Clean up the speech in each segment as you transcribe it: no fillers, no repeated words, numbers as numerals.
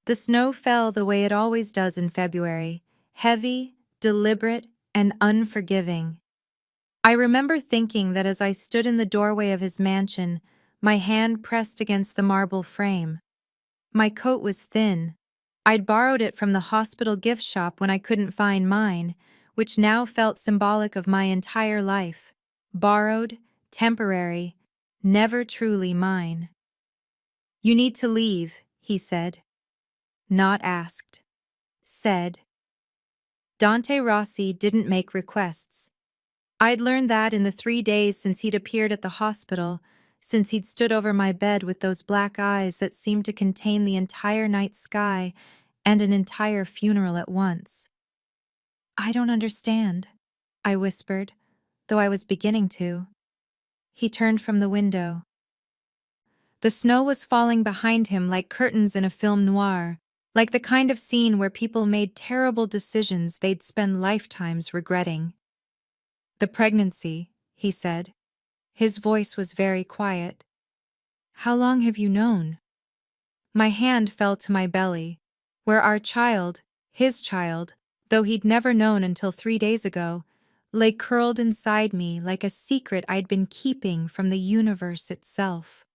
The snow fell the way it always does in February, heavy, deliberate, and unforgiving. I remember thinking that as I stood in the doorway of his mansion, my hand pressed against the marble frame. My coat was thin. I'd borrowed it from the hospital gift shop when I couldn't find mine, which now felt symbolic of my entire life. Borrowed, temporary, never truly mine. "You need to leave," he said. Not asked. Said. Dante Rossi didn't make requests. I'd learned that in the 3 days since he'd appeared at the hospital, since he'd stood over my bed with those black eyes that seemed to contain the entire night sky and an entire funeral at once. "I don't understand," I whispered, though I was beginning to. He turned from the window. The snow was falling behind him like curtains in a film noir, like the kind of scene where people made terrible decisions they'd spend lifetimes regretting. "The pregnancy," he said. His voice was very quiet. "How long have you known?" My hand fell to my belly, where our child, his child, though he'd never known until 3 days ago, lay curled inside me like a secret I'd been keeping from the universe itself.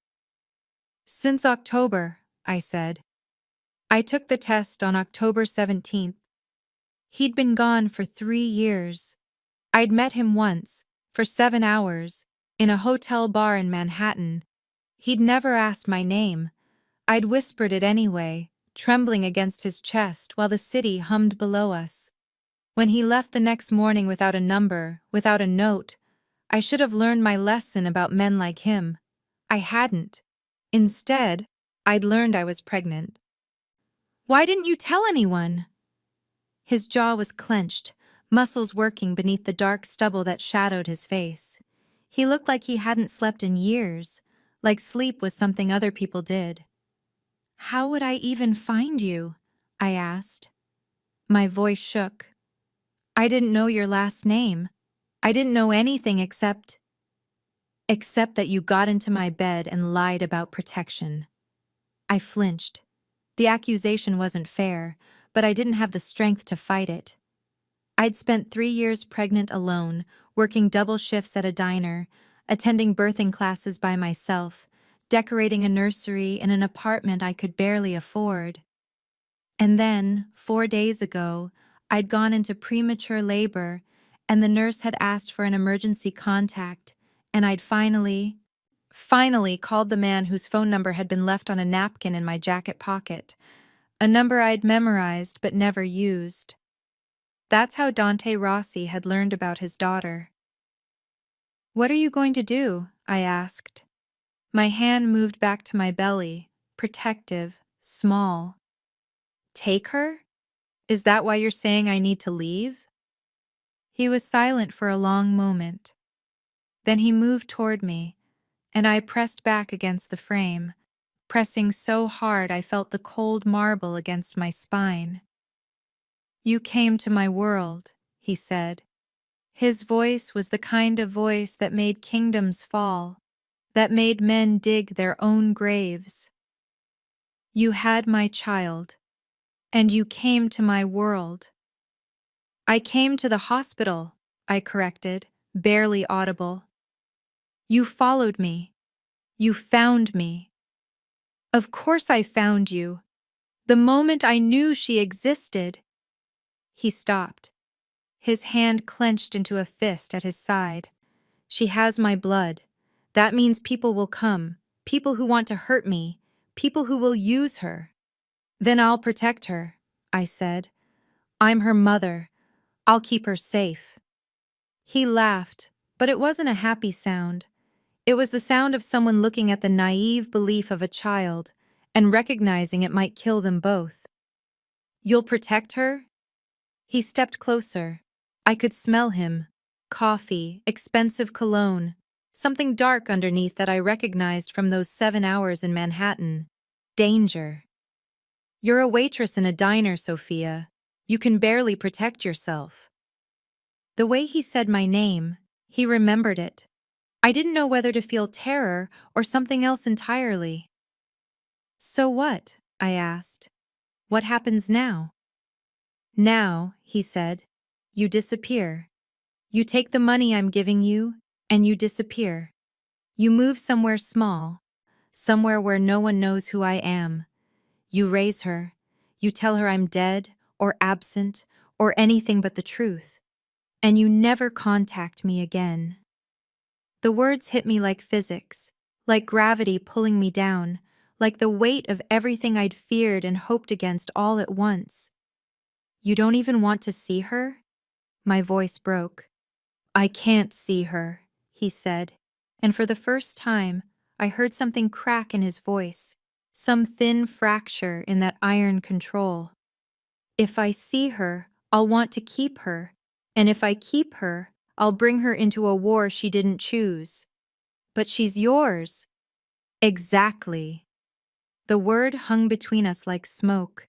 "Since October," I said. "I took the test on October 17th. He'd been gone for 3 years. I'd met him once, for 7 hours, in a hotel bar in Manhattan. He'd never asked my name. I'd whispered it anyway, trembling against his chest while the city hummed below us. When he left the next morning without a number, without a note, I should have learned my lesson about men like him. I hadn't. Instead, I'd learned I was pregnant." "Why didn't you tell anyone?" His jaw was clenched, muscles working beneath the dark stubble that shadowed his face. He looked like he hadn't slept in years, like sleep was something other people did. "How would I even find you?" I asked. My voice shook. "I didn't know your last name. I didn't know anything except that you got into my bed and lied about protection." I flinched. The accusation wasn't fair, but I didn't have the strength to fight it. I'd spent 3 years pregnant alone, working double shifts at a diner, attending birthing classes by myself, decorating a nursery in an apartment I could barely afford. And then, 4 days ago, I'd gone into premature labor, and the nurse had asked for an emergency contact, and I'd finally called the man whose phone number had been left on a napkin in my jacket pocket, a number I'd memorized but never used. That's how Dante Rossi had learned about his daughter. "What are you going to do?" I asked. My hand moved back to my belly, protective, small. "Take her? Is that why you're saying I need to leave?" He was silent for a long moment. Then he moved toward me, and I pressed back against the frame, pressing so hard I felt the cold marble against my spine. "You came to my world," he said. His voice was the kind of voice that made kingdoms fall, that made men dig their own graves. "You had my child, and you came to my world." "I came to the hospital," I corrected, barely audible. "You followed me. You found me." "Of course I found you. The moment I knew she existed." He stopped. His hand clenched into a fist at his side. "She has my blood. That means people will come, people who want to hurt me, people who will use her." "Then I'll protect her," I said. "I'm her mother. I'll keep her safe." He laughed, but it wasn't a happy sound. It was the sound of someone looking at the naive belief of a child and recognizing it might kill them both. "You'll protect her?" He stepped closer. I could smell him. Coffee, expensive cologne, something dark underneath that I recognized from those 7 hours in Manhattan. Danger. "You're a waitress in a diner, Sophia. You can barely protect yourself." The way he said my name, he remembered it. I didn't know whether to feel terror or something else entirely. "So what?" I asked. What happens now? Now, he said, you disappear. You take the money I'm giving you, and you disappear. You move somewhere small, somewhere where no one knows who I am. You raise her. You tell her I'm dead, or absent, or anything but the truth. And you never contact me again. The words hit me like physics, like gravity pulling me down, like the weight of everything I'd feared and hoped against all at once. You don't even want to see her? My voice broke. I can't see her, he said, and for the first time, I heard something crack in his voice, some thin fracture in that iron control. If I see her, I'll want to keep her, and if I keep her, I'll bring her into a war she didn't choose. But she's yours. Exactly. The word hung between us like smoke.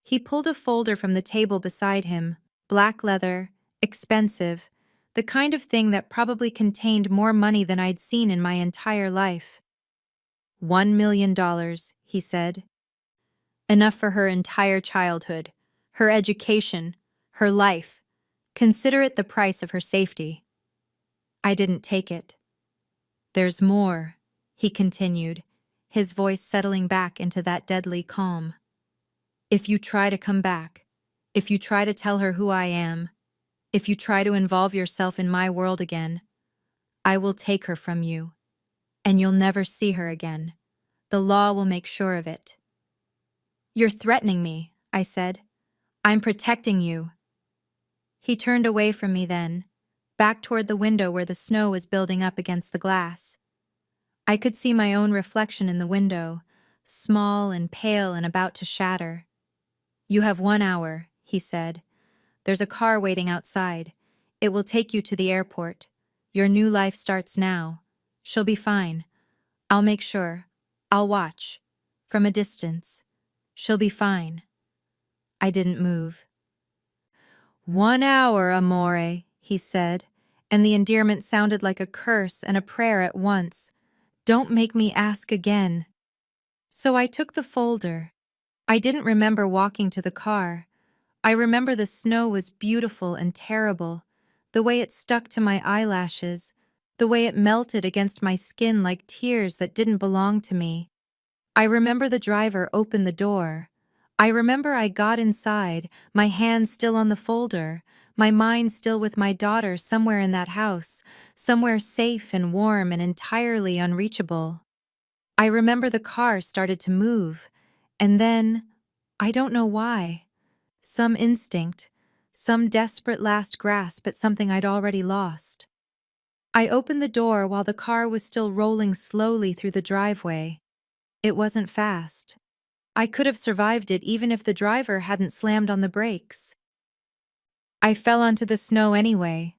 He pulled a folder from the table beside him, black leather, expensive, the kind of thing that probably contained more money than I'd seen in my entire life. $1 million, he said. Enough for her entire childhood, her education, her life. Consider it the price of her safety. I didn't take it. There's more, he continued, his voice settling back into that deadly calm. If you try to come back, if you try to tell her who I am, if you try to involve yourself in my world again, I will take her from you, and you'll never see her again. The law will make sure of it. You're threatening me, I said. I'm protecting you. He turned away from me then, back toward the window where the snow was building up against the glass. I could see my own reflection in the window, small and pale and about to shatter. You have 1 hour, he said. There's a car waiting outside. It will take you to the airport. Your new life starts now. She'll be fine. I'll make sure. I'll watch. From a distance. She'll be fine. I didn't move. 1 hour, amore, he said, and the endearment sounded like a curse and a prayer at once. Don't make me ask again. So I took the folder. I didn't remember walking to the car. I remember the snow was beautiful and terrible, the way it stuck to my eyelashes, the way it melted against my skin like tears that didn't belong to me. I remember the driver opened the door. I remember I got inside, my hand still on the folder, my mind still with my daughter somewhere in that house, somewhere safe and warm and entirely unreachable. I remember the car started to move, and then, I don't know why, some instinct, some desperate last grasp at something I'd already lost. I opened the door while the car was still rolling slowly through the driveway. It wasn't fast. I could have survived it even if the driver hadn't slammed on the brakes. I fell onto the snow anyway.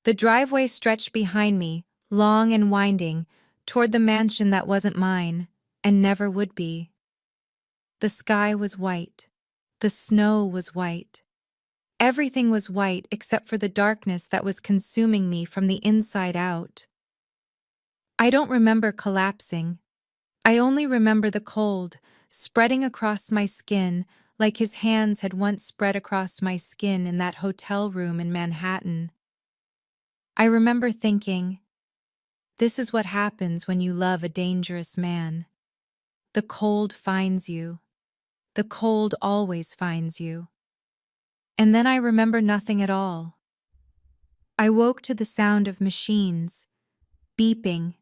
The driveway stretched behind me, long and winding, toward the mansion that wasn't mine, and never would be. The sky was white. The snow was white. Everything was white except for the darkness that was consuming me from the inside out. I don't remember collapsing. I only remember the cold, spreading across my skin like his hands had once spread across my skin in that hotel room in Manhattan. I remember thinking, this is what happens when you love a dangerous man. The cold finds you. The cold always finds you. And then I remember nothing at all. I woke to the sound of machines, beeping,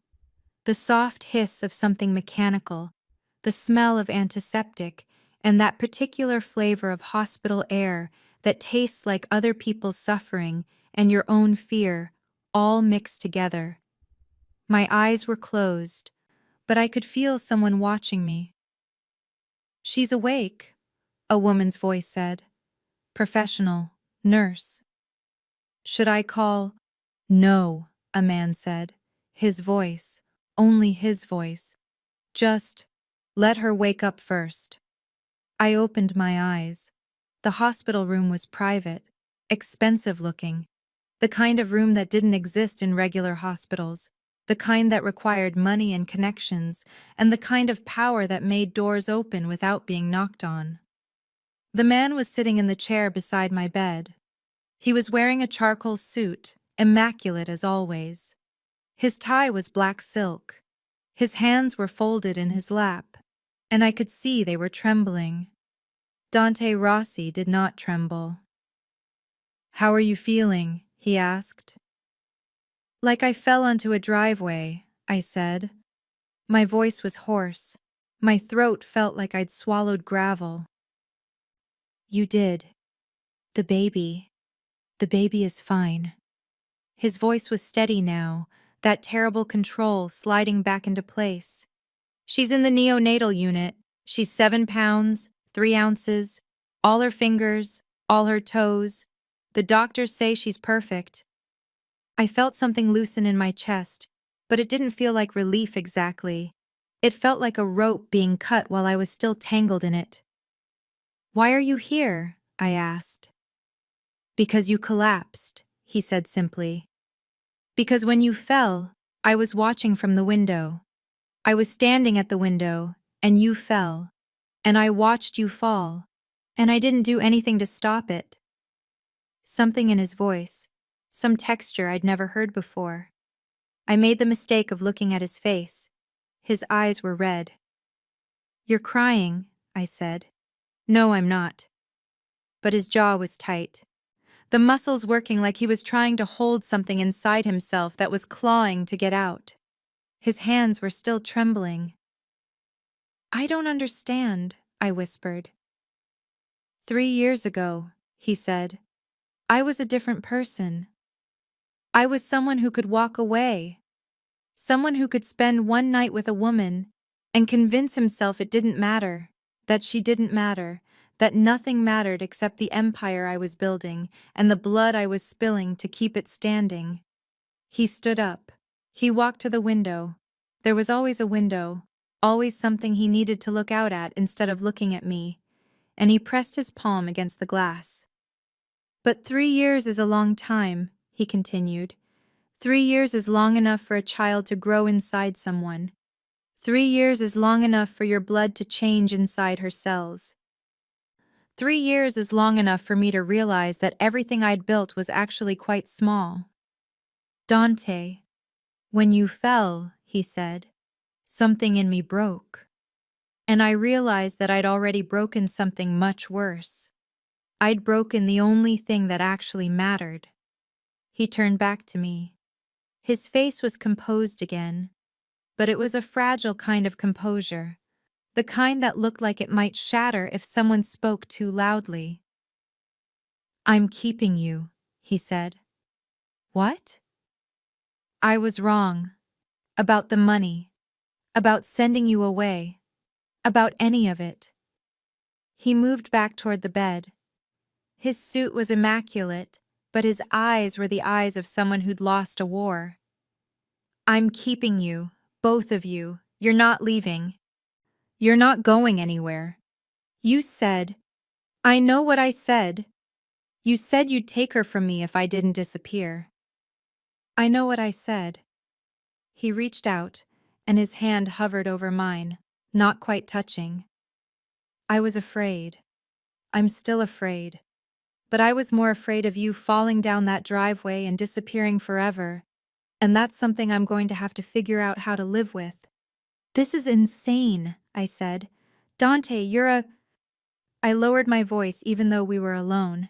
the soft hiss of something mechanical, the smell of antiseptic, and that particular flavor of hospital air that tastes like other people's suffering and your own fear, all mixed together. My eyes were closed, but I could feel someone watching me. She's awake, a woman's voice said. Professional, nurse. Should I call? No, a man said. His voice, only his voice. Just, let her wake up first. I opened my eyes. The hospital room was private, expensive looking, the kind of room that didn't exist in regular hospitals, the kind that required money and connections, and the kind of power that made doors open without being knocked on. The man was sitting in the chair beside my bed. He was wearing a charcoal suit, immaculate as always. His tie was black silk. His hands were folded in his lap, and I could see they were trembling. Dante Rossi did not tremble. "How are you feeling?" he asked. "Like I fell onto a driveway," I said. My voice was hoarse. My throat felt like I'd swallowed gravel. "You did. The baby. The baby is fine." His voice was steady now, that terrible control sliding back into place. "She's in the neonatal unit. She's 7 pounds, 3 ounces, all her fingers, all her toes. The doctors say she's perfect." I felt something loosen in my chest, but it didn't feel like relief exactly. It felt like a rope being cut while I was still tangled in it. "Why are you here?" I asked. "Because you collapsed," he said simply. "Because when you fell, I was watching from the window. I was standing at the window, and you fell. And I watched you fall. And I didn't do anything to stop it." Something in his voice, some texture I'd never heard before. I made the mistake of looking at his face. His eyes were red. "You're crying," I said. "No, I'm not." But his jaw was tight, the muscles working like he was trying to hold something inside himself that was clawing to get out. His hands were still trembling. "I don't understand," I whispered. "3 years ago," he said, "I was a different person. I was someone who could walk away. Someone who could spend one night with a woman and convince himself it didn't matter, that she didn't matter, that nothing mattered except the empire I was building and the blood I was spilling to keep it standing." He stood up. He walked to the window. There was always a window, always something he needed to look out at instead of looking at me, and he pressed his palm against the glass. "But 3 years is a long time," he continued. 3 years is long enough for a child to grow inside someone. 3 years is long enough for your blood to change inside her cells. 3 years is long enough for me to realize that everything I'd built was actually quite small." "Dante, when you fell," he said, "something in me broke. And I realized that I'd already broken something much worse. I'd broken the only thing that actually mattered." He turned back to me. His face was composed again, but it was a fragile kind of composure, the kind that looked like it might shatter if someone spoke too loudly. "I'm keeping you," he said. "What?" "I was wrong. About the money. About sending you away. About any of it." He moved back toward the bed. His suit was immaculate, but his eyes were the eyes of someone who'd lost a war. "I'm keeping you, both of you. You're not leaving. You're not going anywhere. You said—" "I know what I said. You said you'd take her from me if I didn't disappear." "I know what I said." He reached out, and his hand hovered over mine, not quite touching. "I was afraid. I'm still afraid. But I was more afraid of you falling down that driveway and disappearing forever, and that's something I'm going to have to figure out how to live with." "This is insane," I said. "Dante, you're a—" I lowered my voice even though we were alone.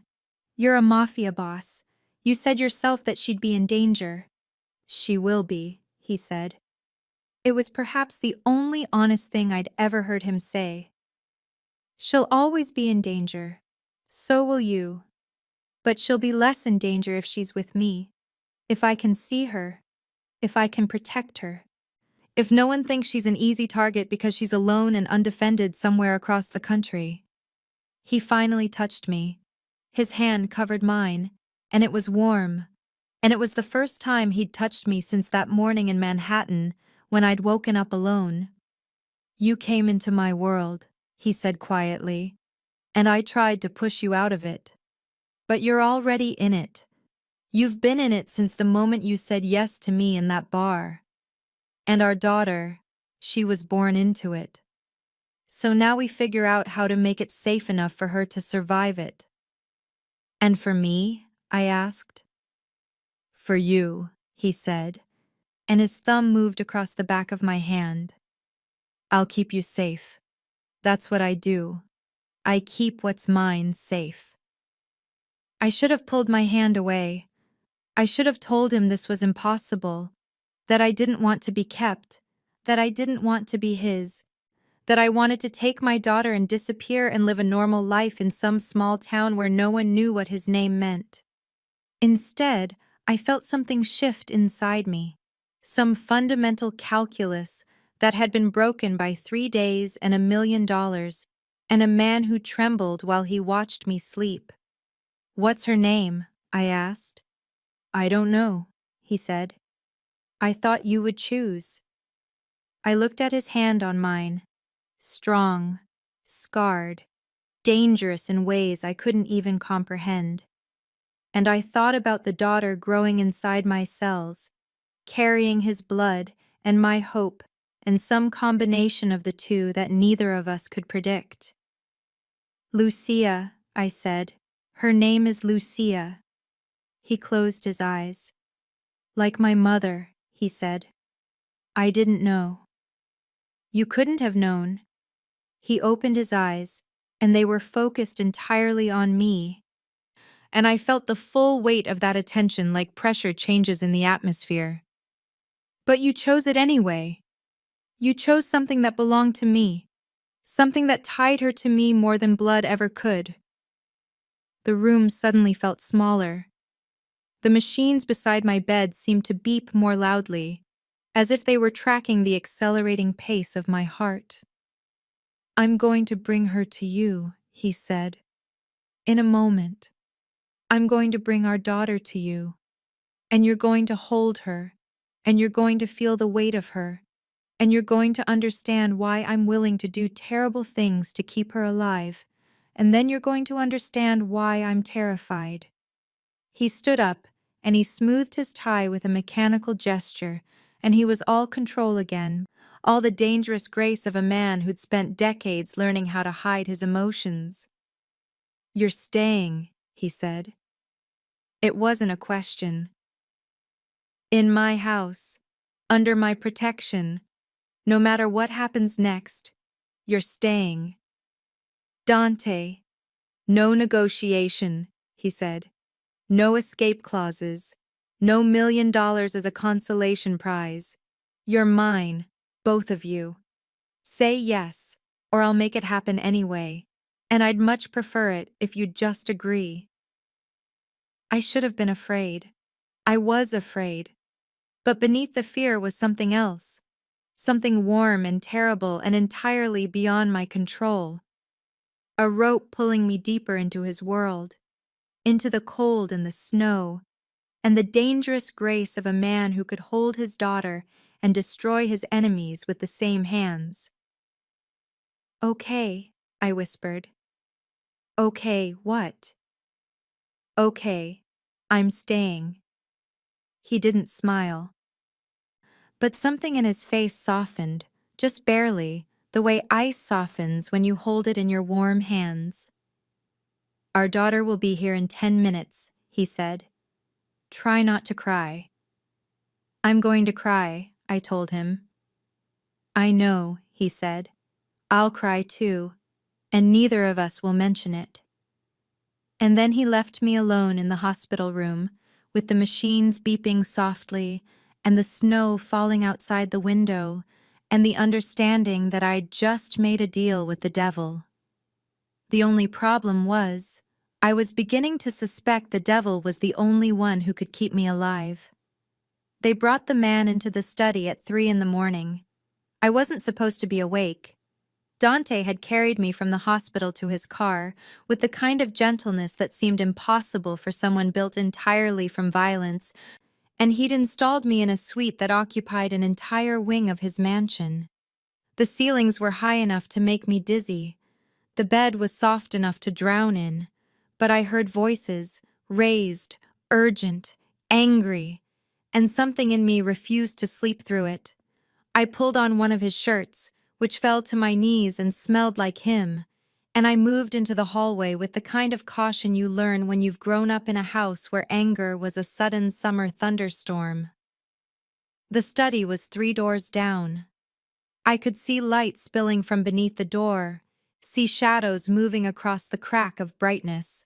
"You're a mafia boss. You said yourself that she'd be in danger." "She will be," he said. It was perhaps the only honest thing I'd ever heard him say. "She'll always be in danger. So will you. But she'll be less in danger if she's with me. If I can see her. If I can protect her. If no one thinks she's an easy target because she's alone and undefended somewhere across the country." He finally touched me. His hand covered mine, and it was warm. And it was the first time he'd touched me since that morning in Manhattan when I'd woken up alone. "You came into my world," he said quietly, "and I tried to push you out of it. But you're already in it. You've been in it since the moment you said yes to me in that bar. And our daughter, she was born into it." So now we figure out how to make it safe enough for her to survive it. And for me? I asked. For you, he said, and his thumb moved across the back of my hand. I'll keep you safe. That's what I do. I keep what's mine safe. I should have pulled my hand away. I should have told him this was impossible, that I didn't want to be kept, that I didn't want to be his, that I wanted to take my daughter and disappear and live a normal life in some small town where no one knew what his name meant. Instead, I felt something shift inside me, some fundamental calculus that had been broken by 3 days and $1 million, and a man who trembled while he watched me sleep. What's her name? I asked. I don't know, he said. I thought you would choose. I looked at his hand on mine. Strong, scarred, dangerous in ways I couldn't even comprehend. And I thought about the daughter growing inside my cells, carrying his blood and my hope, and some combination of the two that neither of us could predict. Lucia, I said. Her name is Lucia. He closed his eyes. Like my mother, he said. I didn't know. You couldn't have known. He opened his eyes, and they were focused entirely on me. And I felt the full weight of that attention like pressure changes in the atmosphere. But you chose it anyway. You chose something that belonged to me, something that tied her to me more than blood ever could. The room suddenly felt smaller. The machines beside my bed seemed to beep more loudly, as if they were tracking the accelerating pace of my heart. I'm going to bring her to you, he said. In a moment. I'm going to bring our daughter to you. And you're going to hold her. And you're going to feel the weight of her. And you're going to understand why I'm willing to do terrible things to keep her alive. And then you're going to understand why I'm terrified. He stood up, and he smoothed his tie with a mechanical gesture, and he was all control again, all the dangerous grace of a man who'd spent decades learning how to hide his emotions. You're staying, he said. It wasn't a question. In my house, under my protection, no matter what happens next, you're staying. Dante, no negotiation, he said. No escape clauses. No $1 million as a consolation prize. You're mine, both of you. Say yes, or I'll make it happen anyway. And I'd much prefer it if you'd just agree. I should have been afraid. I was afraid. But beneath the fear was something else. Something warm and terrible and entirely beyond my control. A rope pulling me deeper into his world. Into the cold and the snow. And the dangerous grace of a man who could hold his daughter and destroy his enemies with the same hands. Okay, I whispered. Okay, what? Okay, I'm staying. He didn't smile. But something in his face softened, just barely, the way ice softens when you hold it in your warm hands. Our daughter will be here in 10 minutes, he said. Try not to cry. I'm going to cry, I told him. I know, he said. I'll cry too, and neither of us will mention it. And then he left me alone in the hospital room, with the machines beeping softly, and the snow falling outside the window, and the understanding that I'd just made a deal with the devil. The only problem was, I was beginning to suspect the devil was the only one who could keep me alive. They brought the man into the study at 3 a.m. I wasn't supposed to be awake. Dante had carried me from the hospital to his car with the kind of gentleness that seemed impossible for someone built entirely from violence, and he'd installed me in a suite that occupied an entire wing of his mansion. The ceilings were high enough to make me dizzy. The bed was soft enough to drown in, but I heard voices, raised, urgent, angry, and something in me refused to sleep through it. I pulled on one of his shirts, which fell to my knees and smelled like him, and I moved into the hallway with the kind of caution you learn when you've grown up in a house where anger was a sudden summer thunderstorm. The study was 3 doors down. I could see light spilling from beneath the door, see shadows moving across the crack of brightness.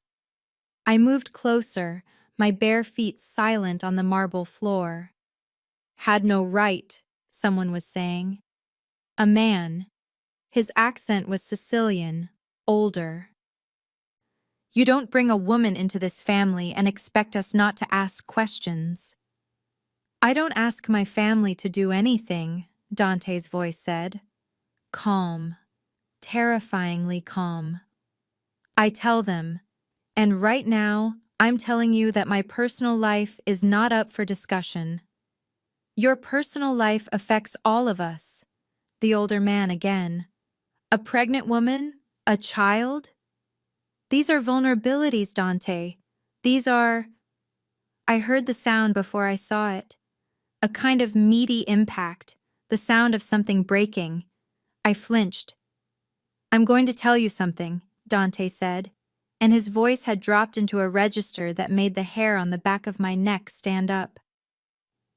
I moved closer, my bare feet silent on the marble floor. Had no right, someone was saying. A man. His accent was Sicilian, older. You don't bring a woman into this family and expect us not to ask questions. I don't ask my family to do anything, Dante's voice said. Calm, terrifyingly calm. I tell them, and right now, I'm telling you that my personal life is not up for discussion. Your personal life affects all of us. The older man again. A pregnant woman? A child? These are vulnerabilities, Dante. These are... I heard the sound before I saw it. A kind of meaty impact, the sound of something breaking. I flinched. I'm going to tell you something, Dante said, and his voice had dropped into a register that made the hair on the back of my neck stand up.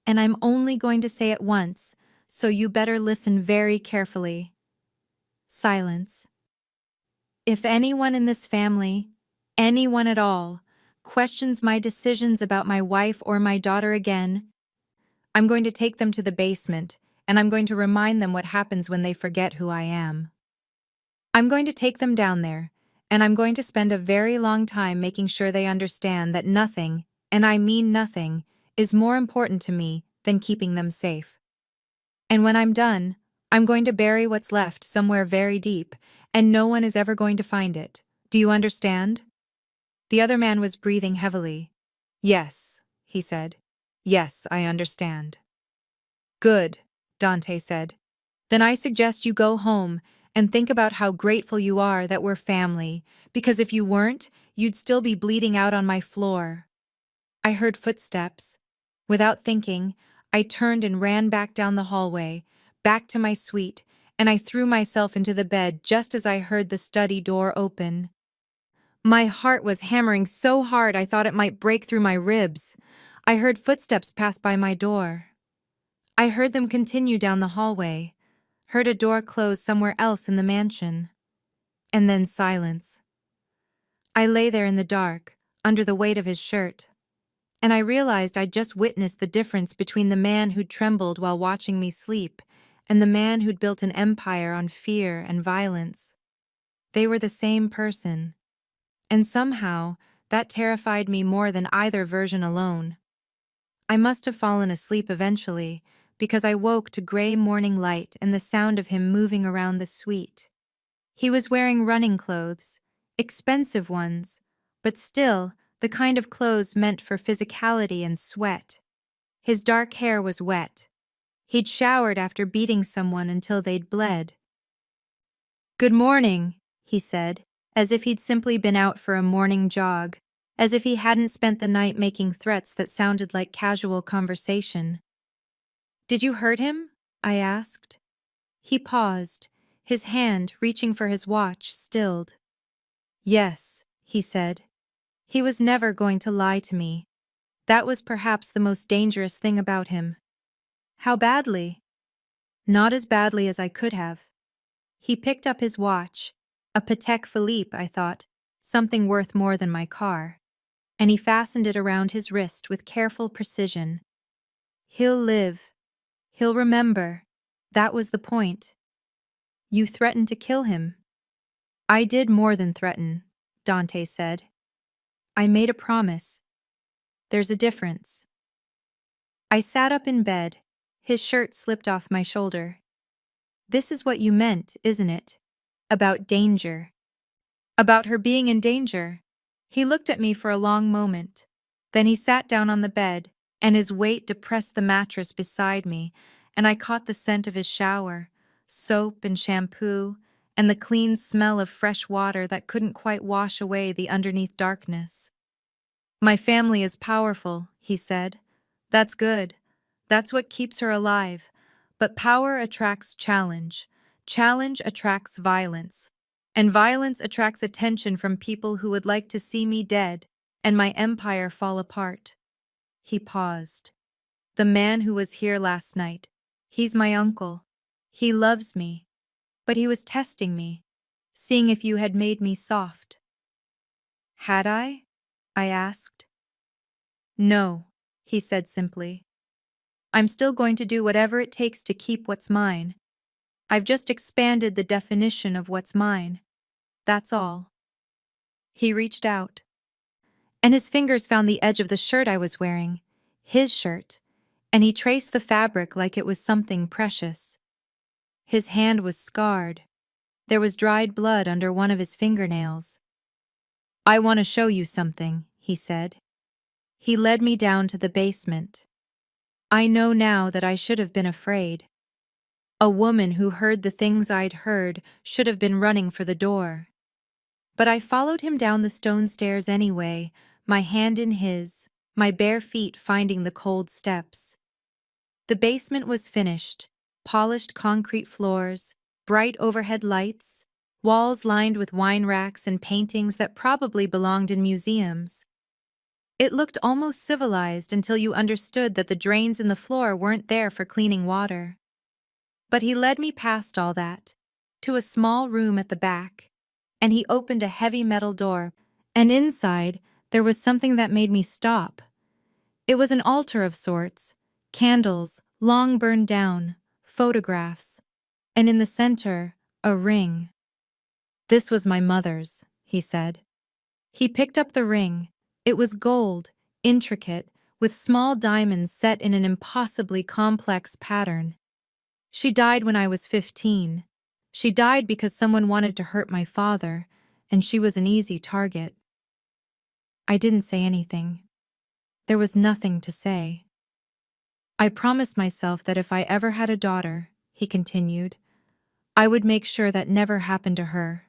And I'm only going to say it once, so you better listen very carefully. Silence. If anyone in this family, anyone at all, questions my decisions about my wife or my daughter again, I'm going to take them to the basement, and I'm going to remind them what happens when they forget who I am. I'm going to take them down there, and I'm going to spend a very long time making sure they understand that nothing, and I mean nothing, is more important to me than keeping them safe. And when I'm done, I'm going to bury what's left somewhere very deep, and no one is ever going to find it. Do you understand? The other man was breathing heavily. Yes, he said. Yes, I understand. Good, Dante said. Then I suggest you go home and think about how grateful you are that we're family, because if you weren't, you'd still be bleeding out on my floor. I heard footsteps. Without thinking, I turned and ran back down the hallway, back to my suite, and I threw myself into the bed just as I heard the study door open. My heart was hammering so hard I thought it might break through my ribs. I heard footsteps pass by my door. I heard them continue down the hallway, heard a door close somewhere else in the mansion. And then silence. I lay there in the dark, under the weight of his shirt. And I realized I'd just witnessed the difference between the man who'd trembled while watching me sleep and the man who'd built an empire on fear and violence. They were the same person. And somehow, that terrified me more than either version alone. I must have fallen asleep eventually, because I woke to gray morning light and the sound of him moving around the suite. He was wearing running clothes, expensive ones, but still the kind of clothes meant for physicality and sweat. His dark hair was wet. He'd showered after beating someone until they'd bled. "Good morning," he said, as if he'd simply been out for a morning jog, as if he hadn't spent the night making threats that sounded like casual conversation. "Did you hurt him?" I asked. He paused, his hand, reaching for his watch, stilled. "Yes," he said. He was never going to lie to me. That was perhaps the most dangerous thing about him. "How badly?" "Not as badly as I could have." He picked up his watch, a Patek Philippe, I thought, something worth more than my car, and he fastened it around his wrist with careful precision. "He'll live. He'll remember. That was the point." "You threatened to kill him." "I did more than threaten," Dante said. "I made a promise. There's a difference." I sat up in bed. His shirt slipped off my shoulder. "This is what you meant, isn't it? About danger." "About her being in danger." He looked at me for a long moment. Then he sat down on the bed, and his weight depressed the mattress beside me, and I caught the scent of his shower, soap and shampoo, and the clean smell of fresh water that couldn't quite wash away the underneath darkness. "My family is powerful," he said. "That's good. That's what keeps her alive. But power attracts challenge. Challenge attracts violence, and violence attracts attention from people who would like to see me dead and my empire fall apart. He paused. The man who was here last night. He's my uncle. He loves me. But he was testing me, seeing if you had made me soft. Had I? I asked. No, he said simply. I'm still going to do whatever it takes to keep what's mine. I've just expanded the definition of what's mine. That's all. He reached out, and his fingers found the edge of the shirt I was wearing, his shirt, and he traced the fabric like it was something precious. His hand was scarred. There was dried blood under one of his fingernails. I want to show you something, he said. He led me down to the basement. I know now that I should have been afraid. A woman who heard the things I'd heard should have been running for the door. But I followed him down the stone stairs anyway, my hand in his, my bare feet finding the cold steps. The basement was finished, polished concrete floors, bright overhead lights, walls lined with wine racks and paintings that probably belonged in museums. It looked almost civilized until you understood that the drains in the floor weren't there for cleaning water. But he led me past all that, to a small room at the back, and he opened a heavy metal door, and inside there was something that made me stop. It was an altar of sorts, candles, long burned down, photographs, and in the center, a ring. This was my mother's, he said. He picked up the ring. It was gold, intricate, with small diamonds set in an impossibly complex pattern. She died when I was 15. She died because someone wanted to hurt my father, and she was an easy target. I didn't say anything. There was nothing to say. I promised myself that if I ever had a daughter, he continued, I would make sure that never happened to her.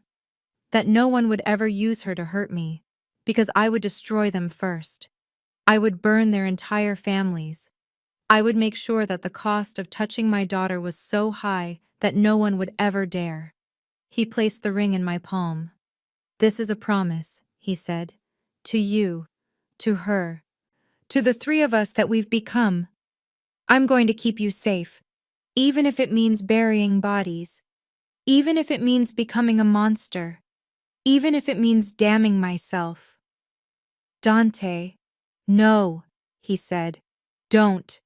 That no one would ever use her to hurt me, because I would destroy them first. I would burn their entire families. I would make sure that the cost of touching my daughter was so high that no one would ever dare. He placed the ring in my palm. This is a promise, he said. To you, to her, to the three of us that we've become. I'm going to keep you safe, even if it means burying bodies, even if it means becoming a monster, even if it means damning myself. Dante, no, he said. Don't.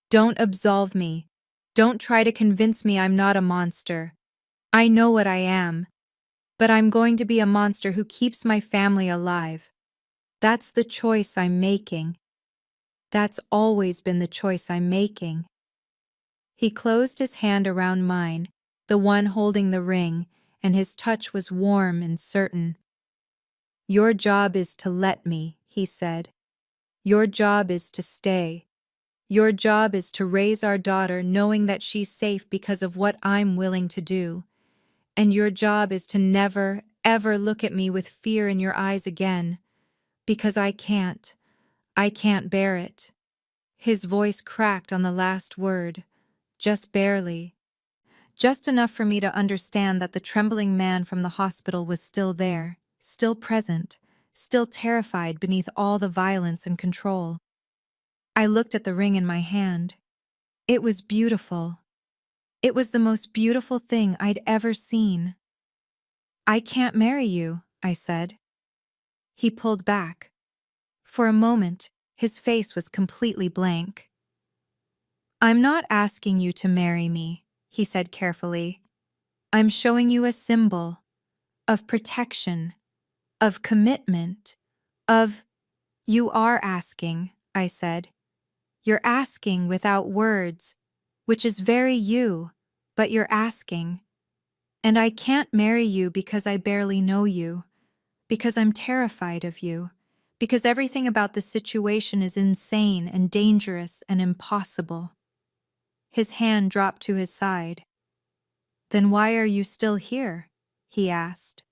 Don't absolve me. Don't try to convince me I'm not a monster. I know what I am. But I'm going to be a monster who keeps my family alive. That's the choice I'm making. That's always been the choice I'm making. He closed his hand around mine, the one holding the ring, and his touch was warm and certain. Your job is to let me, he said. Your job is to stay. Your job is to raise our daughter knowing that she's safe because of what I'm willing to do. And your job is to never, ever look at me with fear in your eyes again. Because I can't bear it. His voice cracked on the last word, just barely. Just enough for me to understand that the trembling man from the hospital was still there, still present, still terrified beneath all the violence and control. I looked at the ring in my hand. It was beautiful. It was the most beautiful thing I'd ever seen. I can't marry you, I said. He pulled back. For a moment, his face was completely blank. I'm not asking you to marry me, he said carefully. I'm showing you a symbol of protection, of commitment, of... You are asking, I said. You're asking without words, which is very you, but you're asking. And I can't marry you because I barely know you, because I'm terrified of you, because everything about the situation is insane and dangerous and impossible. His hand dropped to his side. Then why are you still here? He asked.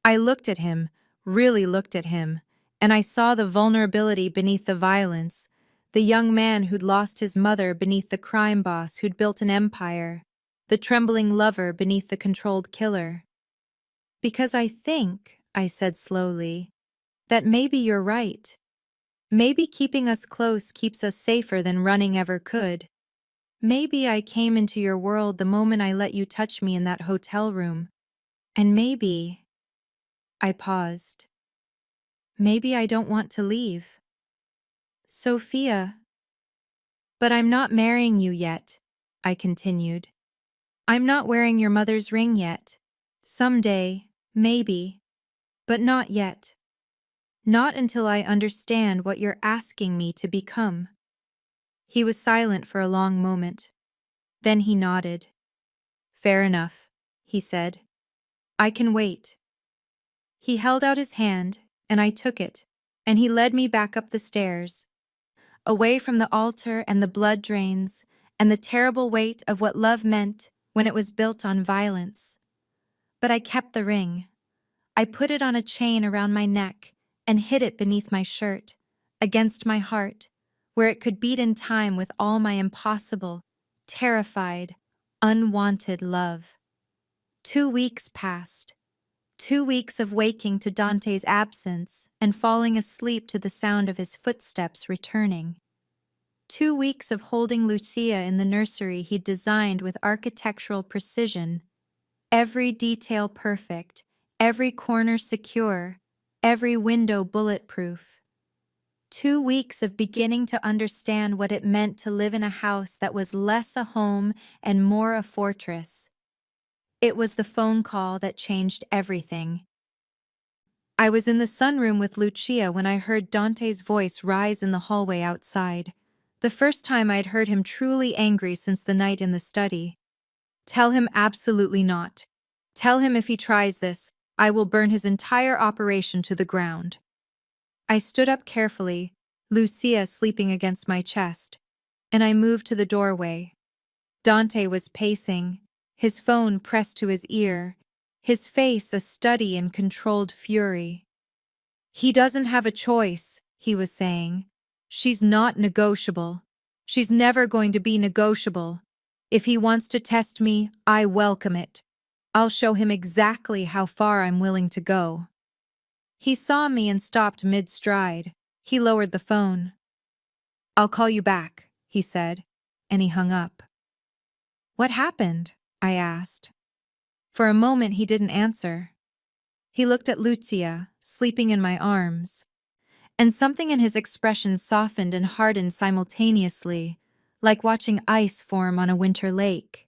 I looked at him, really looked at him, and I saw the vulnerability beneath the violence, the young man who'd lost his mother beneath the crime boss who'd built an empire. the trembling lover beneath the controlled killer. Because I said slowly, that maybe you're right. Maybe keeping us close keeps us safer than running ever could. Maybe I came into your world the moment I let you touch me in that hotel room. And maybe, I paused. Maybe I don't want to leave. Sophia. But I'm not marrying you yet, I continued. I'm not wearing your mother's ring yet. Someday, maybe, but not yet. Not until I understand what you're asking me to become. He was silent for a long moment. Then he nodded. Fair enough, he said. I can wait. He held out his hand, and I took it, and he led me back up the stairs, away from the altar and the blood drains, and the terrible weight of what love meant when it was built on violence. But I kept the ring. I put it on a chain around my neck and hid it beneath my shirt, against my heart, where it could beat in time with all my impossible, terrified, unwanted love. 2 weeks passed. 2 weeks of waking to Dante's absence and falling asleep to the sound of his footsteps returning. 2 weeks of holding Lucia in the nursery he'd designed with architectural precision, every detail perfect, every corner secure, every window bulletproof. 2 weeks of beginning to understand what it meant to live in a house that was less a home and more a fortress. It was the phone call that changed everything. I was in the sunroom with Lucia when I heard Dante's voice rise in the hallway outside. The first time I'd heard him truly angry since the night in the study. Tell him absolutely not. Tell him if he tries this, I will burn his entire operation to the ground. I stood up carefully, Lucia sleeping against my chest, and I moved to the doorway. Dante was pacing, his phone pressed to his ear, his face a study in controlled fury. He doesn't have a choice, he was saying. She's not negotiable. She's never going to be negotiable. If he wants to test me, I welcome it. I'll show him exactly how far I'm willing to go. He saw me and stopped mid-stride. He lowered the phone. I'll call you back, he said, and he hung up. What happened? I asked. For a moment he didn't answer. He looked at Lucia, sleeping in my arms, and something in his expression softened and hardened simultaneously, like watching ice form on a winter lake.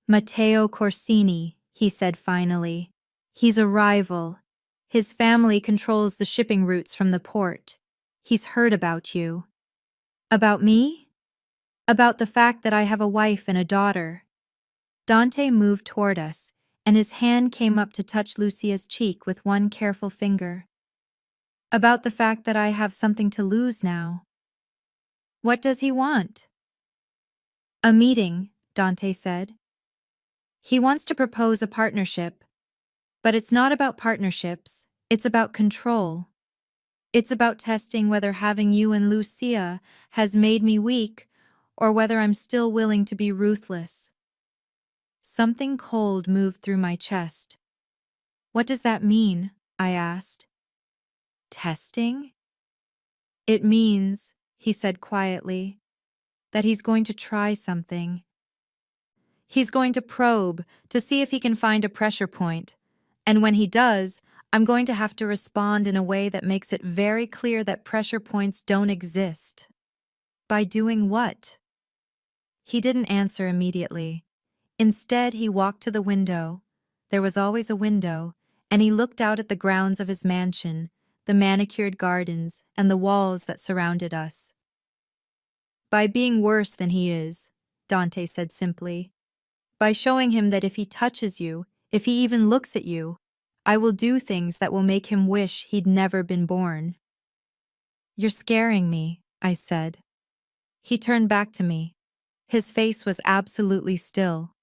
Matteo Corsini, he said finally. He's a rival. His family controls the shipping routes from the port. He's heard about you. About me? About the fact that I have a wife and a daughter. Dante moved toward us, and his hand came up to touch Lucia's cheek with one careful finger. About the fact that I have something to lose now. What does he want? A meeting, Dante said. He wants to propose a partnership. But it's not about partnerships, it's about control. It's about testing whether having you and Lucia has made me weak or whether I'm still willing to be ruthless. Something cold moved through my chest. What does that mean? I asked. Testing? It means, he said quietly, that he's going to try something. He's going to probe to see if he can find a pressure point. And when he does, I'm going to have to respond in a way that makes it very clear that pressure points don't exist. By doing what? He didn't answer immediately. Instead, he walked to the window. There was always a window, and he looked out at the grounds of his mansion, the manicured gardens, and the walls that surrounded us. By being worse than he is, Dante said simply. By showing him that if he touches you, if he even looks at you, I will do things that will make him wish he'd never been born. You're scaring me, I said. He turned back to me. His face was absolutely still.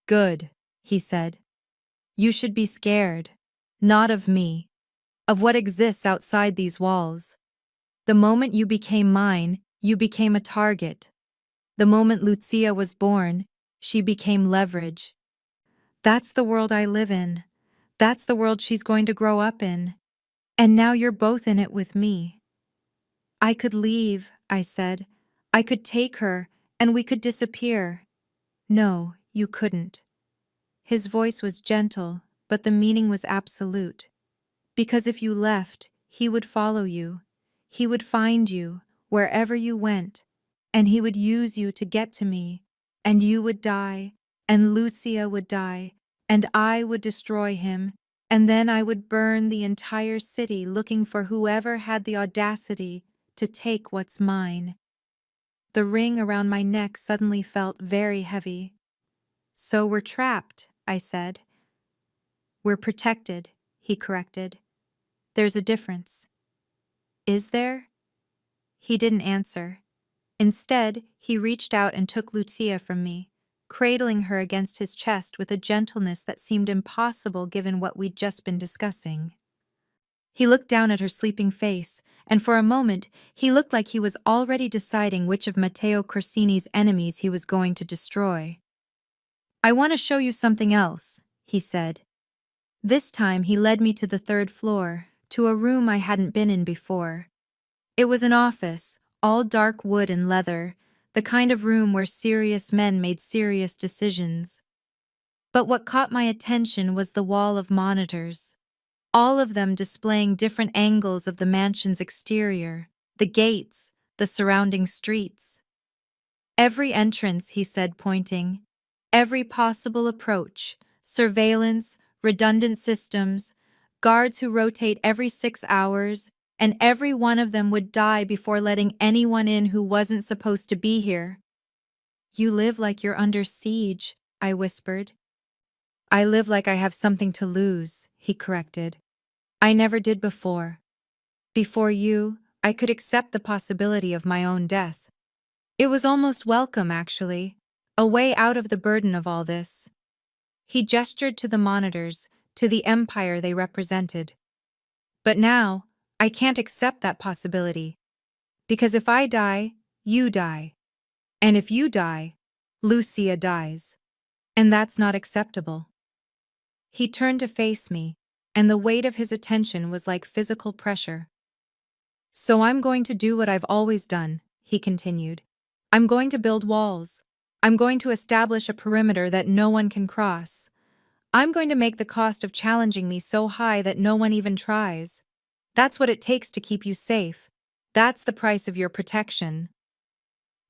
Good, he said. You should be scared. Not of me. Of what exists outside these walls. The moment you became mine, you became a target. The moment Lucia was born, She became leverage. That's the world I live in. That's the world she's going to grow up in. And now you're both in it with me. I could leave, I said. I could take her, and we could disappear. No, you couldn't. His voice was gentle, but the meaning was absolute. Because if you left, he would follow you. He would find you, wherever you went, and he would use you to get to me, and you would die, and Lucia would die, and I would destroy him, and then I would burn the entire city looking for whoever had the audacity to take what's mine. The ring around my neck suddenly felt very heavy. So we're trapped, I said. We're protected, he corrected. There's a difference. Is there? He didn't answer. Instead, he reached out and took Lucia from me, cradling her against his chest with a gentleness that seemed impossible given what we'd just been discussing. He looked down at her sleeping face, and for a moment, he looked like he was already deciding which of Matteo Corsini's enemies he was going to destroy. I want to show you something else, he said. This time he led me to the third floor, to a room I hadn't been in before. It was an office, all dark wood and leather, the kind of room where serious men made serious decisions. But what caught my attention was the wall of monitors, all of them displaying different angles of the mansion's exterior, the gates, the surrounding streets. Every entrance, he said, pointing. Every possible approach, surveillance, redundant systems, guards who rotate every 6 hours, and every one of them would die before letting anyone in who wasn't supposed to be here. You live like you're under siege, I whispered. I live like I have something to lose, he corrected. I never did before. Before you, I could accept the possibility of my own death. It was almost welcome, actually, a way out of the burden of all this. He gestured to the monitors, to the empire they represented. But now, I can't accept that possibility. Because if I die, you die. And if you die, Lucia dies. And that's not acceptable. He turned to face me, and the weight of his attention was like physical pressure. So I'm going to do what I've always done, he continued. I'm going to build walls. I'm going to establish a perimeter that no one can cross. I'm going to make the cost of challenging me so high that no one even tries. That's what it takes to keep you safe. That's the price of your protection.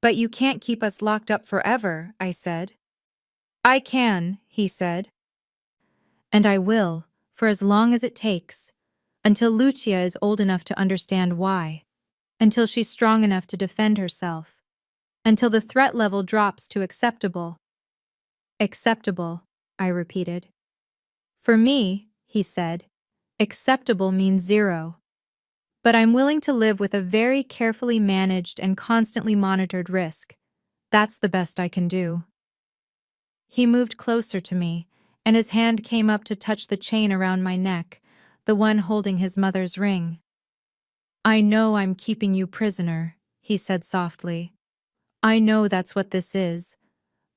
But you can't keep us locked up forever, I said. I can, he said. And I will, for as long as it takes. Until Lucia is old enough to understand why. Until she's strong enough to defend herself. Until the threat level drops to acceptable. Acceptable, I repeated. For me, he said, acceptable means 0. But I'm willing to live with a very carefully managed and constantly monitored risk. That's the best I can do. He moved closer to me, and his hand came up to touch the chain around my neck, the one holding his mother's ring. I know I'm keeping you prisoner, he said softly. I know that's what this is,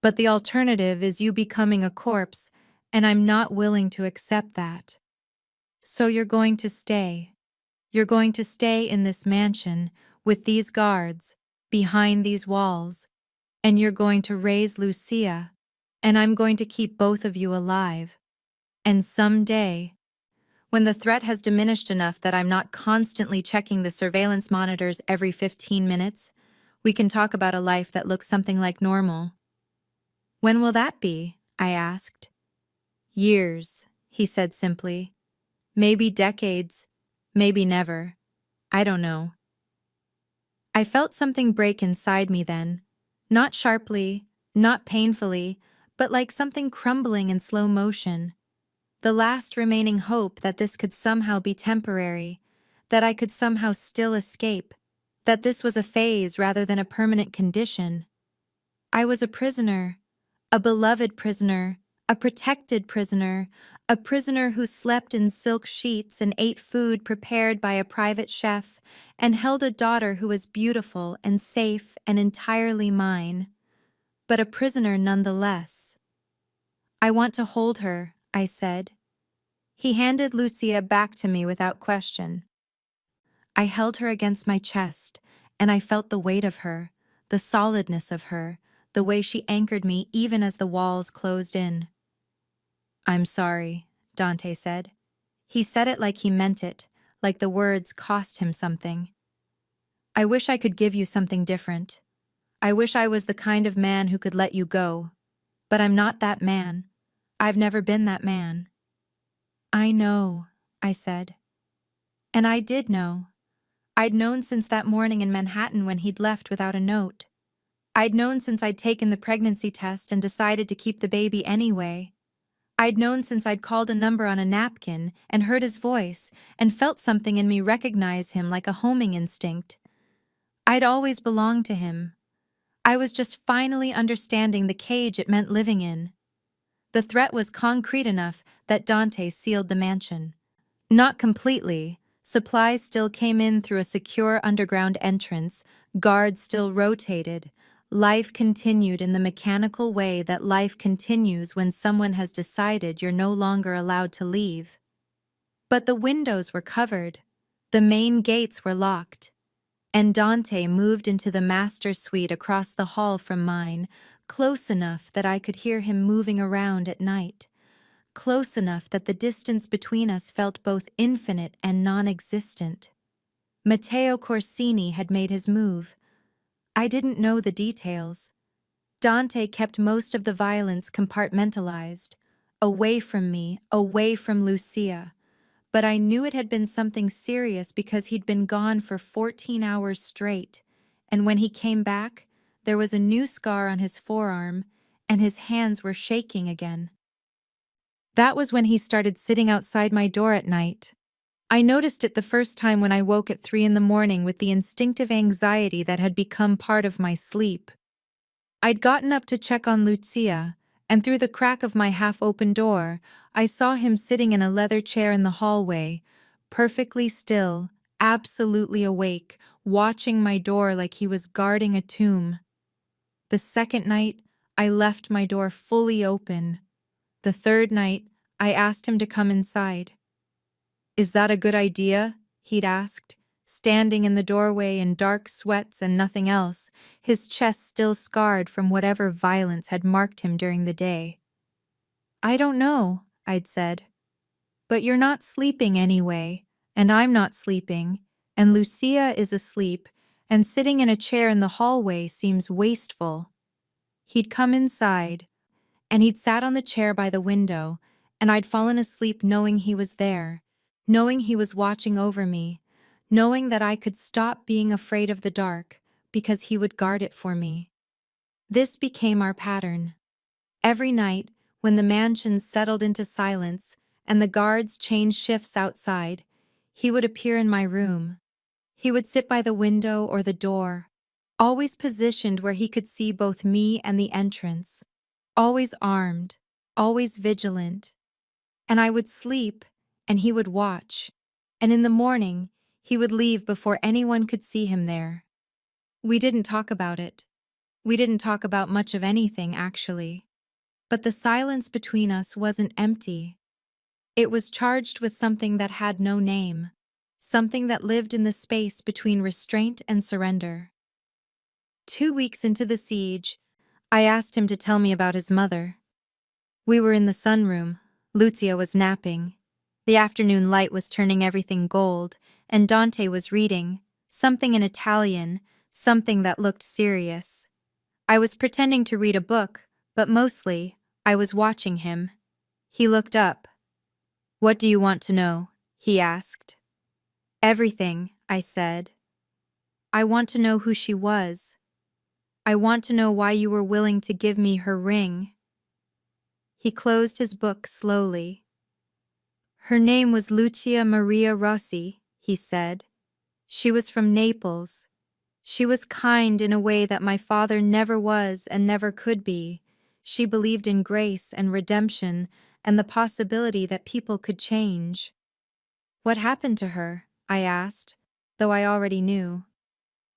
but the alternative is you becoming a corpse, and I'm not willing to accept that. So you're going to stay. You're going to stay in this mansion, with these guards, behind these walls, and you're going to raise Lucia, and I'm going to keep both of you alive. And someday, when the threat has diminished enough that I'm not constantly checking the surveillance monitors every 15 minutes, we can talk about a life that looks something like normal. When will that be? I asked. Years, he said simply. Maybe decades, maybe never. I don't know. I felt something break inside me then, not sharply, not painfully, but like something crumbling in slow motion. The last remaining hope that this could somehow be temporary, that I could somehow still escape, that this was a phase rather than a permanent condition. I was a prisoner, a beloved prisoner, a protected prisoner, a prisoner who slept in silk sheets and ate food prepared by a private chef and held a daughter who was beautiful and safe and entirely mine. but a prisoner nonetheless. "I want to hold her," I said. He handed Lucia back to me without question. I held her against my chest, and I felt the weight of her, the solidness of her, the way she anchored me even as the walls closed in. "I'm sorry," Dante said. He said it like he meant it, like the words cost him something. "I wish I could give you something different. I wish I was the kind of man who could let you go. But I'm not that man. I've never been that man." "I know," I said. And I did know. I'd known since that morning in Manhattan when he'd left without a note. I'd known since I'd taken the pregnancy test and decided to keep the baby anyway. I'd known since I'd called a number on a napkin and heard his voice and felt something in me recognize him like a homing instinct. I'd always belonged to him. I was just finally understanding the cage it meant living in. The threat was concrete enough that Dante sealed the mansion. Not completely. Supplies still came in through a secure underground entrance, guards still rotated. Life continued in the mechanical way that life continues when someone has decided you're no longer allowed to leave. But the windows were covered. The main gates were locked. And Dante moved into the master suite across the hall from mine, close enough that I could hear him moving around at night. Close enough that the distance between us felt both infinite and non-existent. Matteo Corsini had made his move. I didn't know the details. Dante kept most of the violence compartmentalized, away from me, away from Lucia. But I knew it had been something serious because he'd been gone for 14 hours straight, and when he came back, there was a new scar on his forearm, and his hands were shaking again. That was when he started sitting outside my door at night. I noticed it the first time when I woke at 3 in the morning with the instinctive anxiety that had become part of my sleep. I'd gotten up to check on Lucia, and through the crack of my half-open door, I saw him sitting in a leather chair in the hallway, perfectly still, absolutely awake, watching my door like he was guarding a tomb. The second night, I left my door fully open. The third night, I asked him to come inside. "Is that a good idea?" he'd asked, standing in the doorway in dark sweats and nothing else, his chest still scarred from whatever violence had marked him during the day. "I don't know," I'd said. "But you're not sleeping anyway, and I'm not sleeping, and Lucia is asleep, and sitting in a chair in the hallway seems wasteful." He'd come inside, and he'd sat on the chair by the window, and I'd fallen asleep knowing he was there, knowing he was watching over me, knowing that I could stop being afraid of the dark because he would guard it for me. This became our pattern. Every night, when the mansion settled into silence and the guards changed shifts outside, he would appear in my room. He would sit by the window or the door, always positioned where he could see both me and the entrance, always armed, always vigilant. And I would sleep, and he would watch, and in the morning, he would leave before anyone could see him there. We didn't talk about it. We didn't talk about much of anything, actually. But the silence between us wasn't empty. It was charged with something that had no name, something that lived in the space between restraint and surrender. 2 weeks into the siege, I asked him to tell me about his mother. We were in the sunroom. Lucia was napping. The afternoon light was turning everything gold, and Dante was reading, something in Italian, something that looked serious. I was pretending to read a book, but mostly, I was watching him. He looked up. "What do you want to know?" he asked. "Everything," I said. "I want to know who she was. I want to know why you were willing to give me her ring." He closed his book slowly. "Her name was Lucia Maria Rossi," he said. "She was from Naples. She was kind in a way that my father never was and never could be. She believed in grace and redemption and the possibility that people could change." "What happened to her?" I asked, though I already knew.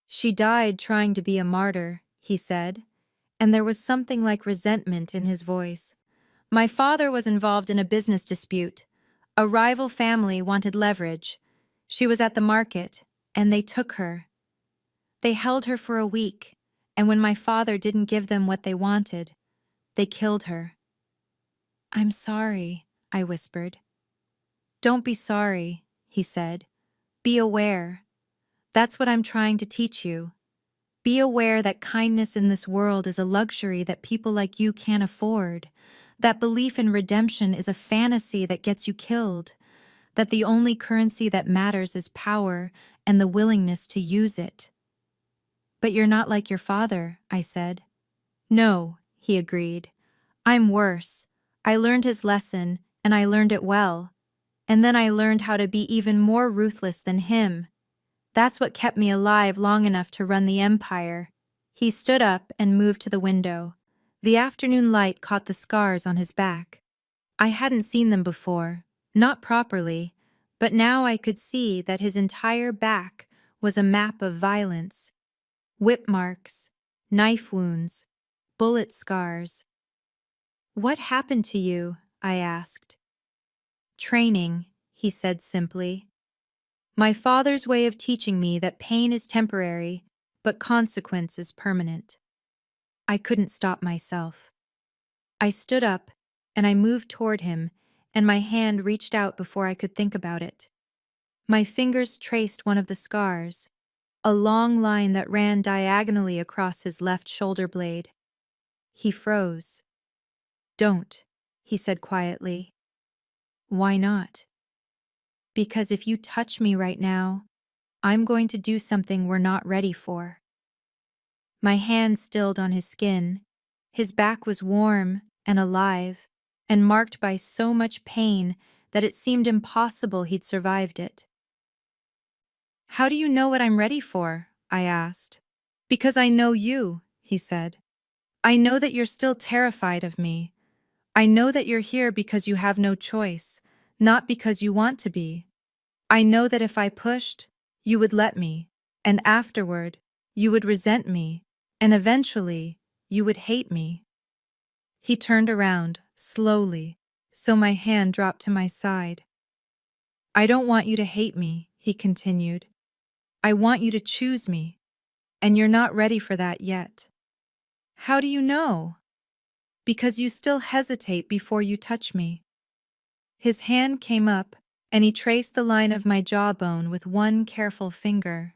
"She died trying to be a martyr," he said, and there was something like resentment in his voice. My father was involved in a business dispute. A rival family wanted leverage. She was at the market, and they took her. They held her for a week, and when my father didn't give them what they wanted, they killed her. "I'm sorry," I whispered. "Don't be sorry," he said. "Be aware. That's what I'm trying to teach you. Be aware that kindness in this world is a luxury that people like you can't afford, that belief in redemption is a fantasy that gets you killed, that the only currency that matters is power and the willingness to use it." "But you're not like your father," I said. "No," he agreed. "I'm worse. I learned his lesson, and I learned it well. And then I learned how to be even more ruthless than him. That's what kept me alive long enough to run the empire." He stood up and moved to the window. The afternoon light caught the scars on his back. I hadn't seen them before, not properly, but now I could see that his entire back was a map of violence. Whip marks, knife wounds, bullet scars. "What happened to you?" I asked. "Training," he said simply. "My father's way of teaching me that pain is temporary, but consequence is permanent." I couldn't stop myself. I stood up, and I moved toward him, and my hand reached out before I could think about it. My fingers traced one of the scars, a long line that ran diagonally across his left shoulder blade. He froze. "Don't," he said quietly. "Why not?" "Because if you touch me right now, I'm going to do something we're not ready for." My hand stilled on his skin. His back was warm and alive, and marked by so much pain that it seemed impossible he'd survived it. "How do you know what I'm ready for?" I asked. "Because I know you," he said. "I know that you're still terrified of me. I know that you're here because you have no choice, not because you want to be. I know that if I pushed, you would let me, and afterward, you would resent me, and eventually, you would hate me." He turned around, slowly, so my hand dropped to my side. "I don't want you to hate me," he continued. "I want you to choose me, and you're not ready for that yet." "How do you know?" "Because you still hesitate before you touch me." His hand came up, and he traced the line of my jawbone with one careful finger.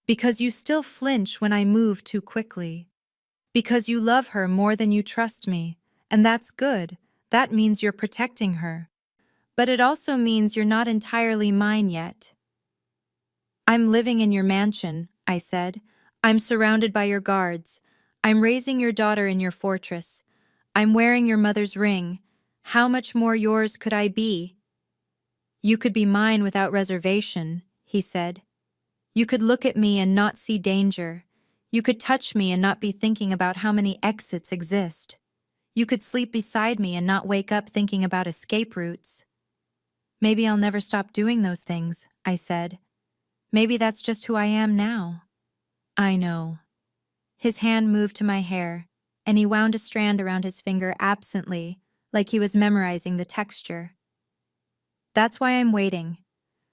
"Because you still flinch when I move too quickly. Because you love her more than you trust me, and that's good. That means you're protecting her. But it also means you're not entirely mine yet." "I'm living in your mansion," I said. "I'm surrounded by your guards. I'm raising your daughter in your fortress. I'm wearing your mother's ring. How much more yours could I be?" "You could be mine without reservation," he said. "You could look at me and not see danger. You could touch me and not be thinking about how many exits exist. You could sleep beside me and not wake up thinking about escape routes." "Maybe I'll never stop doing those things," I said. "Maybe that's just who I am now." "I know." His hand moved to my hair, and he wound a strand around his finger absently, like he was memorizing the texture. "That's why I'm waiting.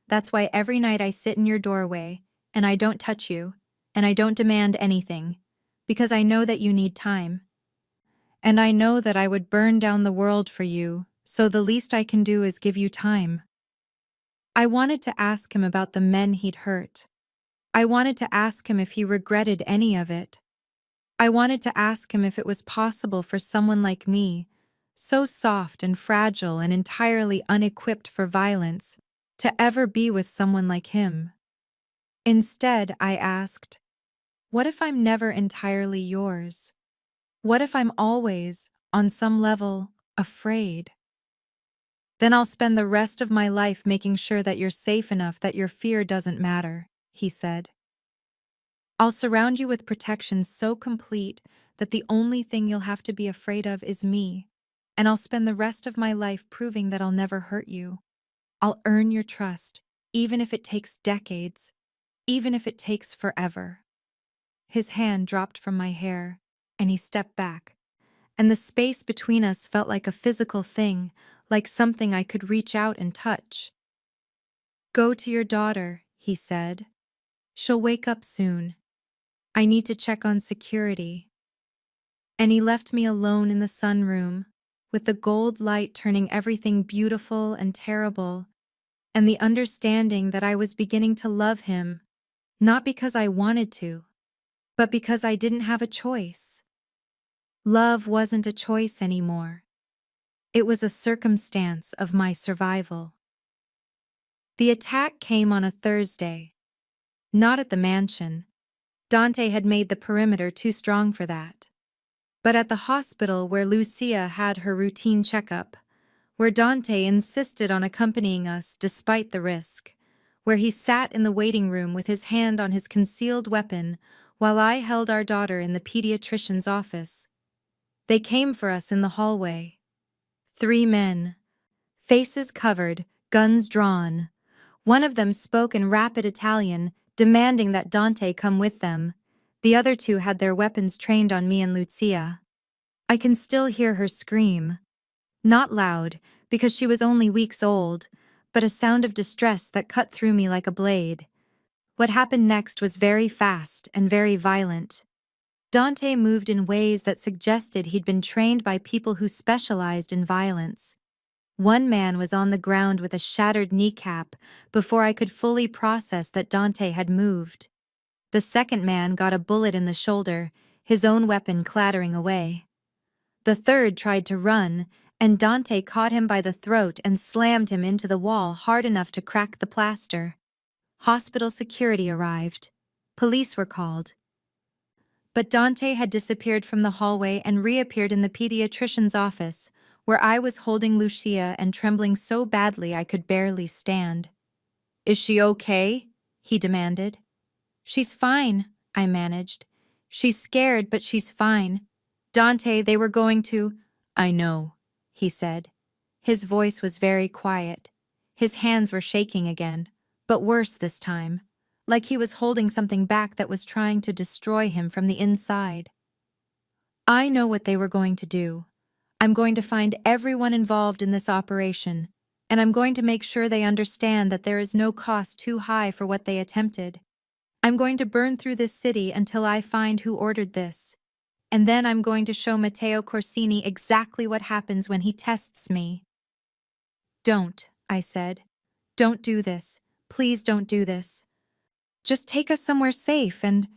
That's why every night I sit in your doorway, and I don't touch you, and I don't demand anything, because I know that you need time. And I know that I would burn down the world for you, so the least I can do is give you time." I wanted to ask him about the men he'd hurt. I wanted to ask him if he regretted any of it. I wanted to ask him if it was possible for someone like me, so soft and fragile and entirely unequipped for violence, to ever be with someone like him. Instead, I asked, what if I'm never entirely yours? What if I'm always, on some level, afraid? "Then I'll spend the rest of my life making sure that you're safe enough that your fear doesn't matter," he said. "I'll surround you with protection so complete that the only thing you'll have to be afraid of is me, and I'll spend the rest of my life proving that I'll never hurt you. I'll earn your trust, even if it takes decades, even if it takes forever." His hand dropped from my hair, and he stepped back, and the space between us felt like a physical thing, like something I could reach out and touch. "Go to your daughter," he said. "She'll wake up soon. I need to check on security." And he left me alone in the sunroom, with the gold light turning everything beautiful and terrible, and the understanding that I was beginning to love him, not because I wanted to, but because I didn't have a choice. Love wasn't a choice anymore. It was a circumstance of my survival. The attack came on a Thursday. Not at the mansion. Dante had made the perimeter too strong for that. But at the hospital where Lucia had her routine checkup, where Dante insisted on accompanying us despite the risk, where he sat in the waiting room with his hand on his concealed weapon while I held our daughter in the pediatrician's office. They came for us in the hallway. 3 men, faces covered, guns drawn. One of them spoke in rapid Italian, demanding that Dante come with them. The other 2 had their weapons trained on me and Lucia. I can still hear her scream. Not loud, because she was only weeks old, but a sound of distress that cut through me like a blade. What happened next was very fast and very violent. Dante moved in ways that suggested he'd been trained by people who specialized in violence. One man was on the ground with a shattered kneecap before I could fully process that Dante had moved. The second man got a bullet in the shoulder, his own weapon clattering away. The third tried to run, and Dante caught him by the throat and slammed him into the wall hard enough to crack the plaster. Hospital security arrived. Police were called. But Dante had disappeared from the hallway and reappeared in the pediatrician's office, where I was holding Lucia and trembling so badly I could barely stand. "Is she okay?" he demanded. "She's fine," I managed. "She's scared, but she's fine. Dante, they were going to—" "I know," he said. His voice was very quiet. His hands were shaking again, but worse this time, like he was holding something back that was trying to destroy him from the inside. "I know what they were going to do. I'm going to find everyone involved in this operation, and I'm going to make sure they understand that there is no cost too high for what they attempted. I'm going to burn through this city until I find who ordered this. And then I'm going to show Matteo Corsini exactly what happens when he tests me." "Don't," I said. "Don't do this. Please don't do this. Just take us somewhere safe and—"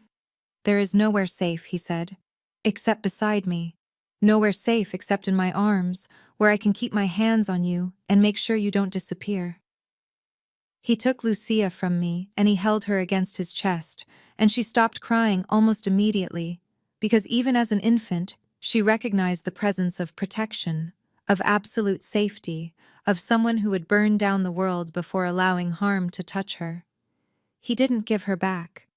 "There is nowhere safe," he said, "except beside me. Nowhere safe except in my arms, where I can keep my hands on you and make sure you don't disappear." He took Lucia from me and he held her against his chest, and she stopped crying almost immediately, because even as an infant, she recognized the presence of protection, of absolute safety, of someone who would burn down the world before allowing harm to touch her. He didn't give her back.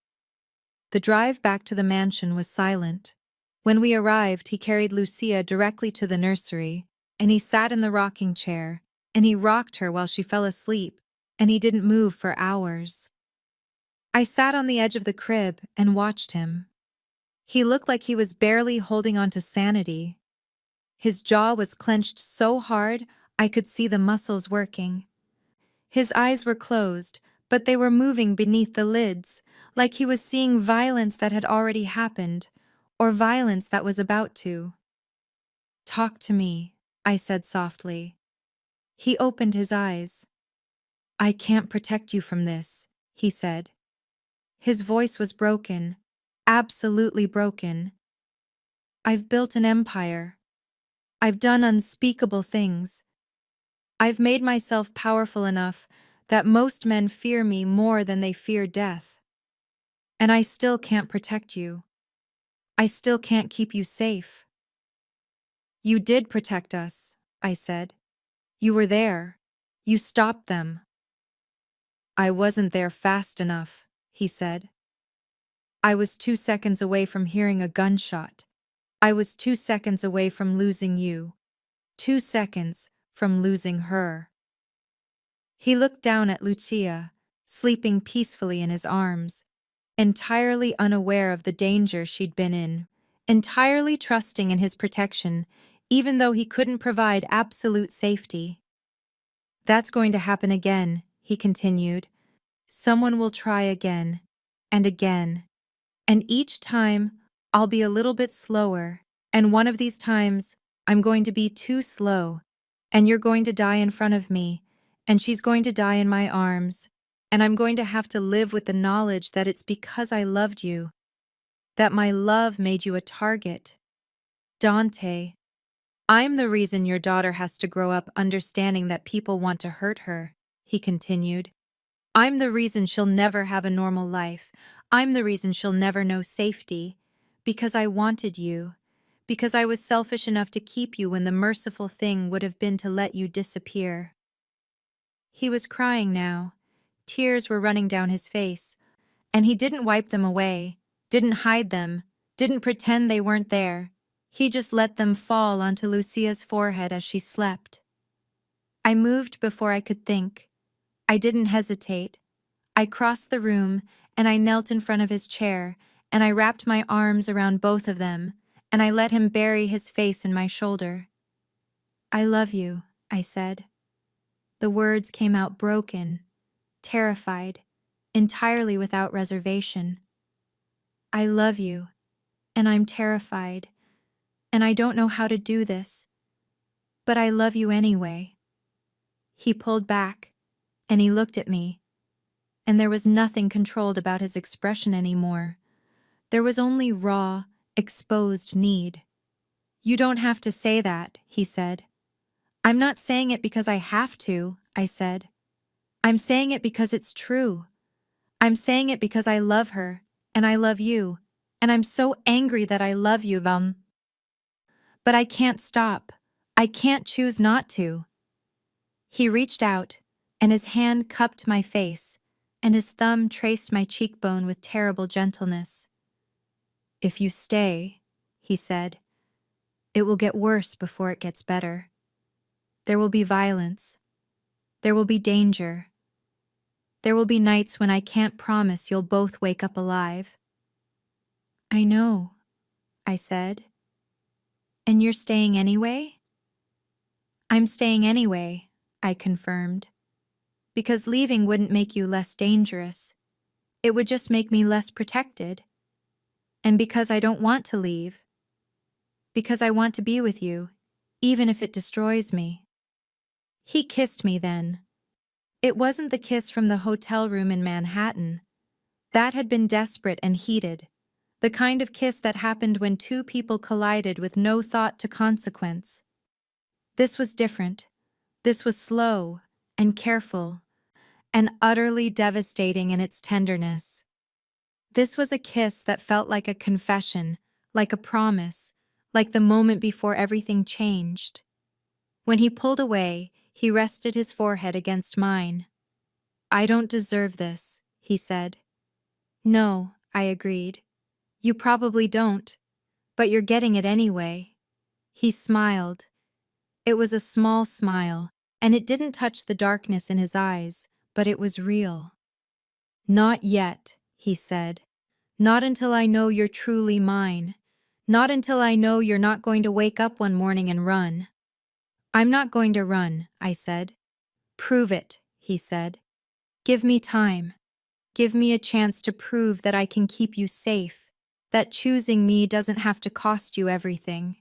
The drive back to the mansion was silent. When we arrived, he carried Lucia directly to the nursery, and he sat in the rocking chair, and he rocked her while she fell asleep, and he didn't move for hours. I sat on the edge of the crib and watched him. He looked like he was barely holding on to sanity. His jaw was clenched so hard I could see the muscles working. His eyes were closed, but they were moving beneath the lids, like he was seeing violence that had already happened, or violence that was about to. "Talk to me," I said softly. He opened his eyes. "I can't protect you from this," he said. His voice was broken, absolutely broken. "I've built an empire. I've done unspeakable things. I've made myself powerful enough that most men fear me more than they fear death. And I still can't protect you. I still can't keep you safe." "You did protect us," I said. "You were there. You stopped them." "I wasn't there fast enough," he said. "I was 2 seconds away from hearing a gunshot. I was 2 seconds away from losing you. 2 seconds from losing her." He looked down at Lucia, sleeping peacefully in his arms, entirely unaware of the danger she'd been in, entirely trusting in his protection, even though he couldn't provide absolute safety. That's going to happen again, he continued. Someone will try again, and again. And each time, I'll be a little bit slower, and one of these times, I'm going to be too slow, and you're going to die in front of me, and she's going to die in my arms, and I'm going to have to live with the knowledge that it's because I loved you, that my love made you a target. Dante, I'm the reason your daughter has to grow up understanding that people want to hurt her, he continued. I'm the reason she'll never have a normal life. I'm the reason she'll never know safety. Because I wanted you. Because I was selfish enough to keep you when the merciful thing would have been to let you disappear. He was crying now. Tears were running down his face. And he didn't wipe them away, didn't hide them, didn't pretend they weren't there. He just let them fall onto Lucia's forehead as she slept. I moved before I could think. I didn't hesitate. I crossed the room, and I knelt in front of his chair, and I wrapped my arms around both of them, and I let him bury his face in my shoulder. I love you, I said. The words came out broken, terrified, entirely without reservation. I love you, and I'm terrified, and I don't know how to do this, but I love you anyway. He pulled back, and he looked at me, and there was nothing controlled about his expression anymore. There was only raw, exposed need. You don't have to say that, he said. I'm not saying it because I have to, I said. I'm saying it because it's true. I'm saying it because I love her, and I love you, and I'm so angry that I love you, Vam. But I can't stop. I can't choose not to. He reached out, and his hand cupped my face, and his thumb traced my cheekbone with terrible gentleness. If you stay, he said, it will get worse before it gets better. There will be violence. There will be danger. There will be nights when I can't promise you'll both wake up alive. I know, I said. And you're staying anyway? I'm staying anyway, I confirmed. Because leaving wouldn't make you less dangerous. It would just make me less protected. And because I don't want to leave. Because I want to be with you, even if it destroys me. He kissed me then. It wasn't the kiss from the hotel room in Manhattan. That had been desperate and heated. The kind of kiss that happened when two people collided with no thought to consequence. This was different. This was slow and careful and utterly devastating in its tenderness. This was a kiss that felt like a confession, like a promise, like the moment before everything changed. When he pulled away, he rested his forehead against mine. I don't deserve this, he said. No, I agreed. You probably don't, but you're getting it anyway. He smiled. It was a small smile, and it didn't touch the darkness in his eyes, but it was real. Not yet, he said. Not until I know you're truly mine. Not until I know you're not going to wake up one morning and run. I'm not going to run, I said. Prove it, he said. Give me time. Give me a chance to prove that I can keep you safe, that choosing me doesn't have to cost you everything.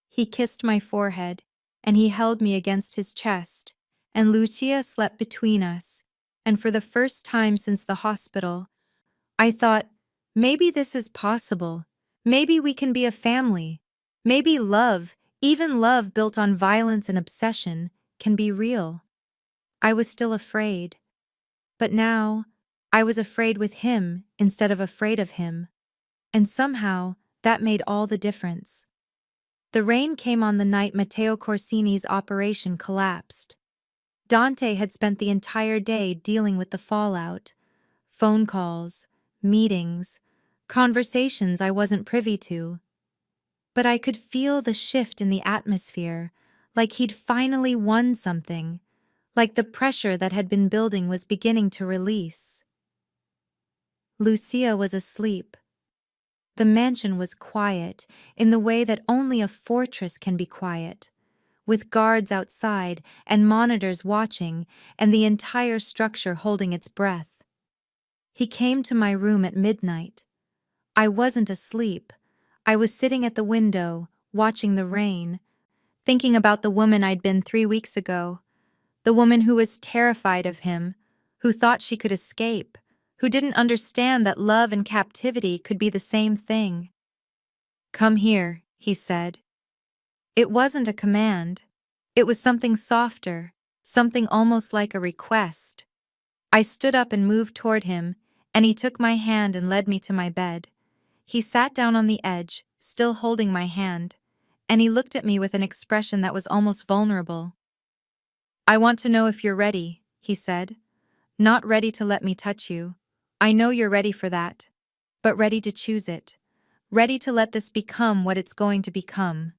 He kissed my forehead, and he held me against his chest, and Lucia slept between us, and for the first time since the hospital, I thought, maybe this is possible. Maybe we can be a family. Maybe love, even love built on violence and obsession, can be real. I was still afraid. But now, I was afraid with him instead of afraid of him. And somehow, that made all the difference. The rain came on the night Matteo Corsini's operation collapsed. Dante had spent the entire day dealing with the fallout. Phone calls, meetings, conversations I wasn't privy to. But I could feel the shift in the atmosphere, like he'd finally won something, like the pressure that had been building was beginning to release. Lucia was asleep. The mansion was quiet in the way that only a fortress can be quiet, with guards outside and monitors watching and the entire structure holding its breath. He came to my room at midnight. I wasn't asleep. I was sitting at the window, watching the rain, thinking about the woman I'd been 3 weeks ago, the woman who was terrified of him, who thought she could escape, who didn't understand that love and captivity could be the same thing. "Come here," he said. It wasn't a command. It was something softer, something almost like a request. I stood up and moved toward him, and he took my hand and led me to my bed. He sat down on the edge, still holding my hand, and he looked at me with an expression that was almost vulnerable. "I want to know if you're ready," he said. "Not ready to let me touch you. I know you're ready for that. But ready to choose it. Ready to let this become what it's going to become."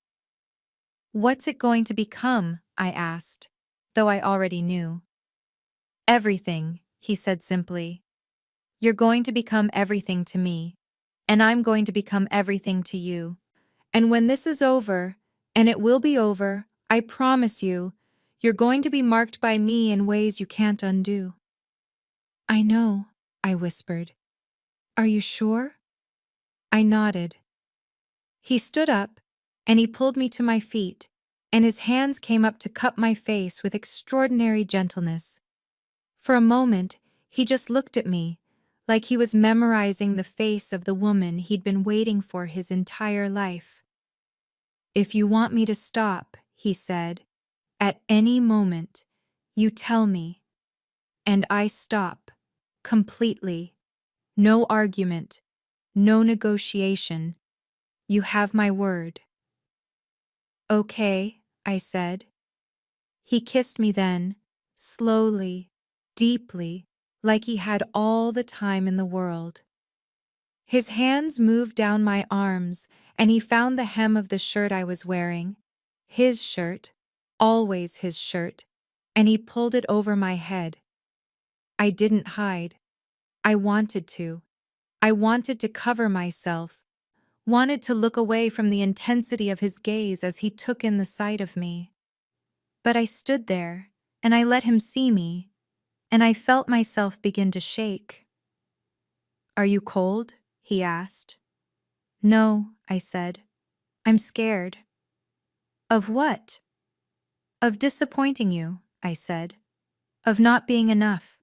"What's it going to become?" I asked, though I already knew. "Everything," he said simply. "You're going to become everything to me, and I'm going to become everything to you. And when this is over, and it will be over, I promise you, you're going to be marked by me in ways you can't undo." "I know," I whispered. "Are you sure?" I nodded. He stood up, and he pulled me to my feet, and his hands came up to cup my face with extraordinary gentleness. For a moment, he just looked at me, like he was memorizing the face of the woman he'd been waiting for his entire life. "If you want me to stop," he said, "at any moment, you tell me." And I stop. Completely. No argument. No negotiation. "You have my word." "Okay," I said. He kissed me then, slowly, deeply, like he had all the time in the world. His hands moved down my arms, and he found the hem of the shirt I was wearing, his shirt, always his shirt, and he pulled it over my head. I didn't hide. I wanted to. I wanted to cover myself, wanted to look away from the intensity of his gaze as he took in the sight of me. But I stood there, and I let him see me, and I felt myself begin to shake. "Are you cold?" he asked. "No," I said. "I'm scared." "Of what?" "Of disappointing you," I said. "Of not being enough."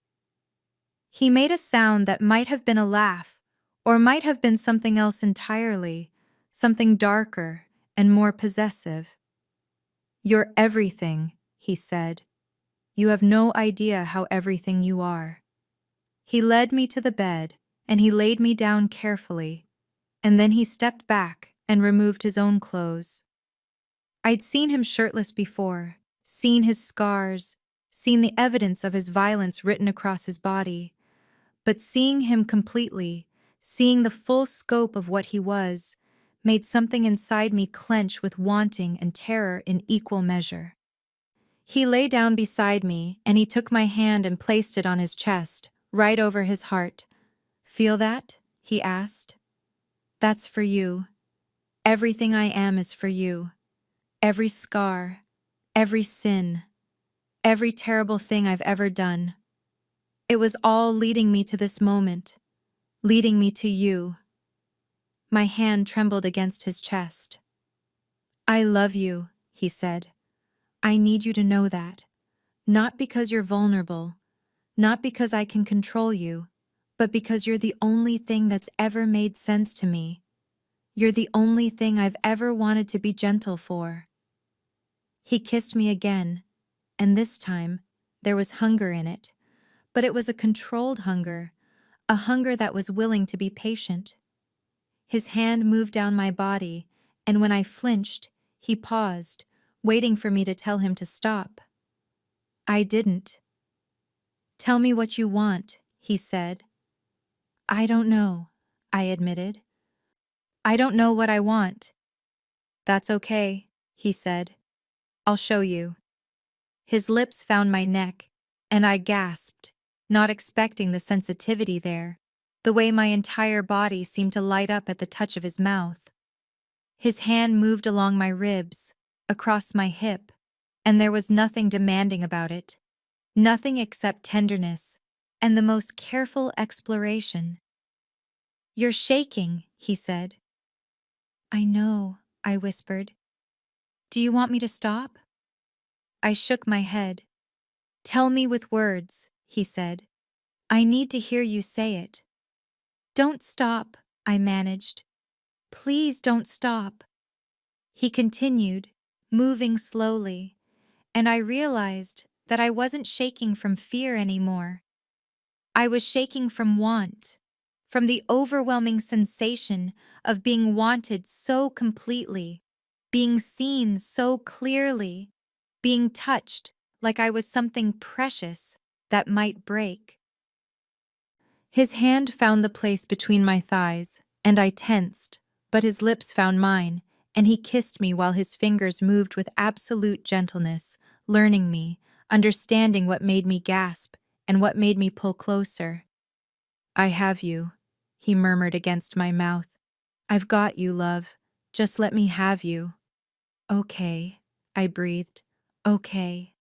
He made a sound that might have been a laugh, or might have been something else entirely, something darker and more possessive. "You're everything," he said. "You have no idea how everything you are." He led me to the bed, and he laid me down carefully, and then he stepped back and removed his own clothes. I'd seen him shirtless before, seen his scars, seen the evidence of his violence written across his body, but seeing him completely, seeing the full scope of what he was, made something inside me clench with wanting and terror in equal measure. He lay down beside me, and he took my hand and placed it on his chest, right over his heart. "Feel that?" he asked. "That's for you. Everything I am is for you. Every scar, every sin, every terrible thing I've ever done. It was all leading me to this moment, leading me to you." My hand trembled against his chest. "I love you," he said. "I need you to know that. Not because you're vulnerable, not because I can control you, but because you're the only thing that's ever made sense to me. You're the only thing I've ever wanted to be gentle for." He kissed me again, and this time, there was hunger in it, but it was a controlled hunger, a hunger that was willing to be patient. His hand moved down my body, and when I flinched, he paused, waiting for me to tell him to stop. I didn't. "Tell me what you want," he said. "I don't know," I admitted. "I don't know what I want." "That's okay," he said. "I'll show you." His lips found my neck, and I gasped, not expecting the sensitivity there. the way my entire body seemed to light up at the touch of his mouth. His hand moved along my ribs, across my hip, and there was nothing demanding about it, nothing except tenderness and the most careful exploration. "You're shaking," he said. "I know," I whispered. "Do you want me to stop?" I shook my head. "Tell me with words," he said. "I need to hear you say it." "Don't stop," I managed. "Please don't stop." He continued, moving slowly, and I realized that I wasn't shaking from fear anymore. I was shaking from want, from the overwhelming sensation of being wanted so completely, being seen so clearly, being touched like I was something precious that might break. His hand found the place between my thighs, and I tensed, but his lips found mine, and he kissed me while his fingers moved with absolute gentleness, learning me, understanding what made me gasp and what made me pull closer. "I have you," he murmured against my mouth. "I've got you, love. Just let me have you." "Okay," I breathed. "Okay."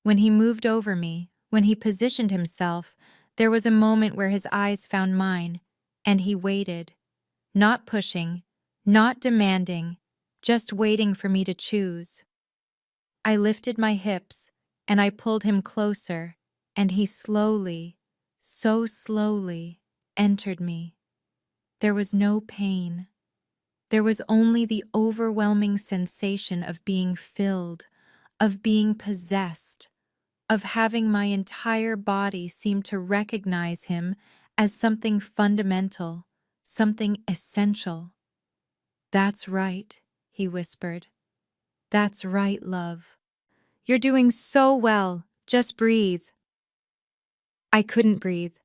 When he moved over me, when he positioned himself, there was a moment where his eyes found mine, and he waited, not pushing, not demanding, just waiting for me to choose. I lifted my hips, and I pulled him closer, and he slowly, so slowly, entered me. There was no pain. There was only the overwhelming sensation of being filled, of being possessed, of having my entire body seem to recognize him as something fundamental, something essential. "That's right," he whispered. "That's right, love. You're doing so well. Just breathe." I couldn't breathe.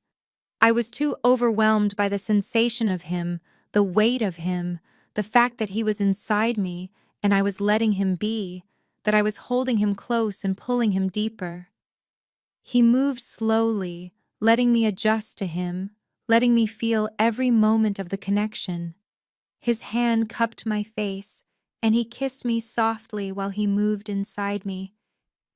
I was too overwhelmed by the sensation of him, the weight of him, the fact that he was inside me and I was letting him be, that I was holding him close and pulling him deeper. He moved slowly, letting me adjust to him, letting me feel every moment of the connection. His hand cupped my face, and he kissed me softly while he moved inside me,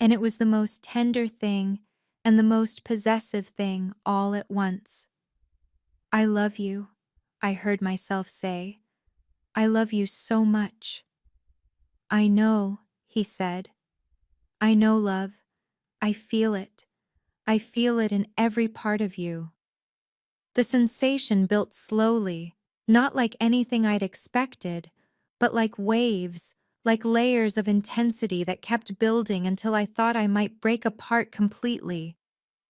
and it was the most tender thing and the most possessive thing all at once. "I love you," I heard myself say. "I love you so much." "I know," he said. "I know, love. I feel it. I feel it in every part of you." The sensation built slowly, not like anything I'd expected, but like waves, like layers of intensity that kept building until I thought I might break apart completely.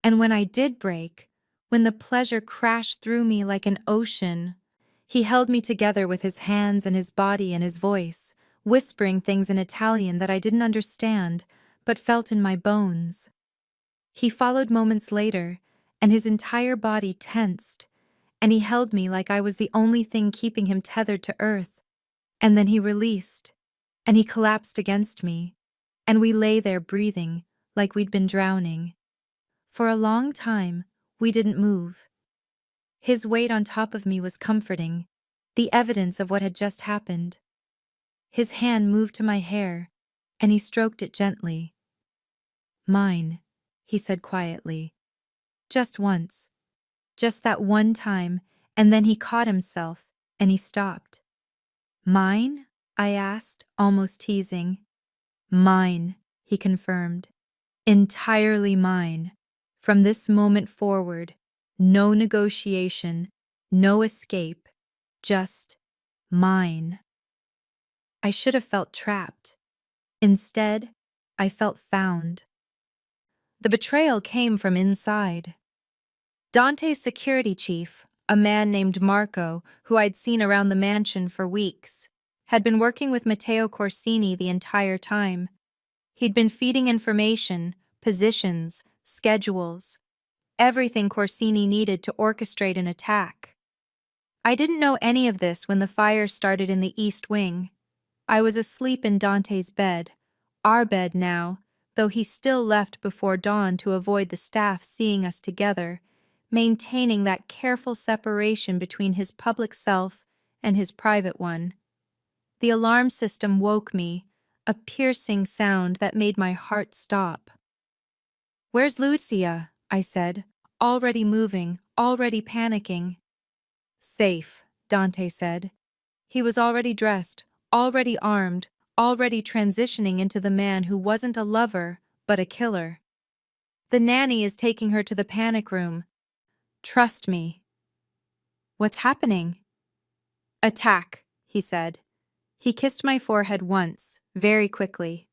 And when I did break, when the pleasure crashed through me like an ocean, he held me together with his hands and his body and his voice, whispering things in Italian that I didn't understand, but felt in my bones. He followed moments later, and his entire body tensed, and he held me like I was the only thing keeping him tethered to earth. And then he released, and he collapsed against me, and we lay there breathing like we'd been drowning. For a long time, we didn't move. His weight on top of me was comforting, the evidence of what had just happened. His hand moved to my hair, and he stroked it gently. "Mine," he said quietly. "Just once. Just that one time," and then he caught himself, and he stopped. "Mine?" I asked, almost teasing. "Mine," he confirmed. "Entirely mine. From this moment forward, no negotiation, no escape, just mine." I should have felt trapped. Instead, I felt found. The betrayal came from inside. Dante's security chief, a man named Marco, who I'd seen around the mansion for weeks, had been working with Matteo Corsini the entire time. He'd been feeding information, positions, schedules, everything Corsini needed to orchestrate an attack. I didn't know any of this when the fire started in the East Wing. I was asleep in Dante's bed, our bed now, though he still left before dawn to avoid the staff seeing us together, maintaining that careful separation between his public self and his private one. The alarm system woke me, a piercing sound that made my heart stop. "Where's Lucia?" I said, already moving, already panicking. "Safe," Dante said. He was already dressed, already armed, already transitioning into the man who wasn't a lover, but a killer. "The nanny is taking her to the panic room. Trust me." "What's happening?" "Attack," he said. He kissed my forehead once, very quickly.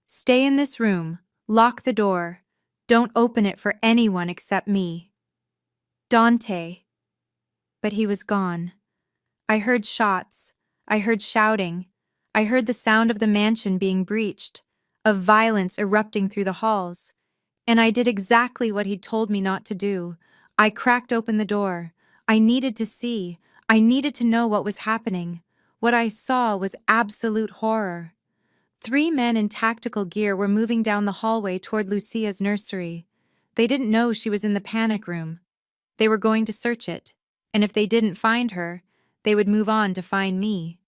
"Stay in this room. Lock the door. Don't open it for anyone except me." "Dante." But he was gone. I heard shots. I heard shouting. I heard the sound of the mansion being breached, of violence erupting through the halls. And I did exactly what he'd told me not to do. I cracked open the door. I needed to see. I needed to know what was happening. What I saw was absolute horror. 3 men in tactical gear were moving down the hallway toward Lucia's nursery. They didn't know she was in the panic room. They were going to search it, and if they didn't find her, they would move on to find me.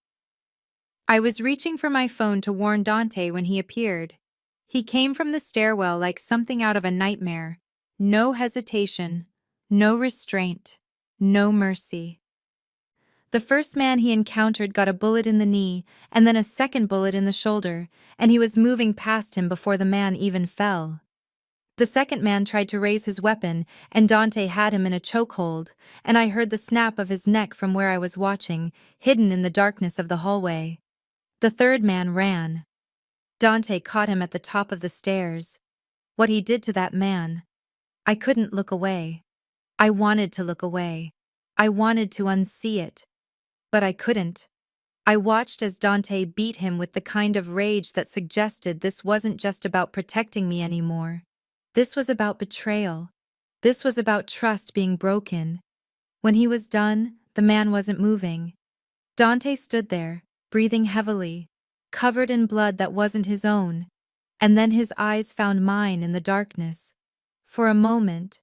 I was reaching for my phone to warn Dante when he appeared. He came from the stairwell like something out of a nightmare. No hesitation, no restraint, no mercy. The first man he encountered got a bullet in the knee and then a second bullet in the shoulder, and he was moving past him before the man even fell. The second man tried to raise his weapon, and Dante had him in a chokehold, and I heard the snap of his neck from where I was watching, hidden in the darkness of the hallway. The third man ran. Dante caught him at the top of the stairs. What he did to that man. I couldn't look away. I wanted to look away. I wanted to unsee it. But I couldn't. I watched as Dante beat him with the kind of rage that suggested this wasn't just about protecting me anymore. This was about betrayal. This was about trust being broken. When he was done, the man wasn't moving. Dante stood there, breathing heavily, covered in blood that wasn't his own, and then his eyes found mine in the darkness. For a moment,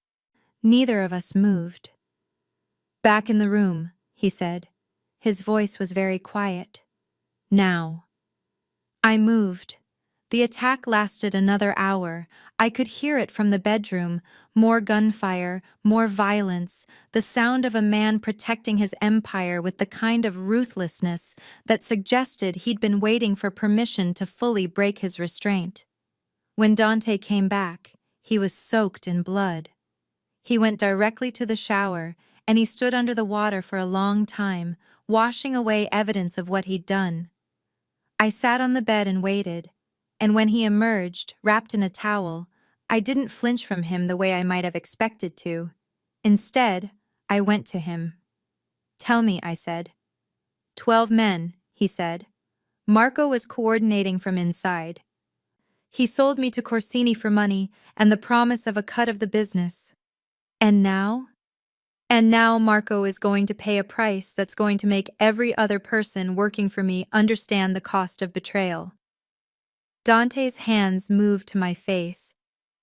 neither of us moved. "Back in the room," he said. His voice was very quiet. "Now." I moved. The attack lasted another hour. I could hear it from the bedroom. More gunfire, more violence, the sound of a man protecting his empire with the kind of ruthlessness that suggested he'd been waiting for permission to fully break his restraint. When Dante came back, he was soaked in blood. He went directly to the shower, and he stood under the water for a long time, washing away evidence of what he'd done. I sat on the bed and waited, and when he emerged, wrapped in a towel, I didn't flinch from him the way I might have expected to. Instead, I went to him. "Tell me," I said. 12 men, he said. Marco was coordinating from inside. He sold me to Corsini for money and the promise of a cut of the business. And now? And now Marco is going to pay a price that's going to make every other person working for me understand the cost of betrayal. Dante's hands moved to my face,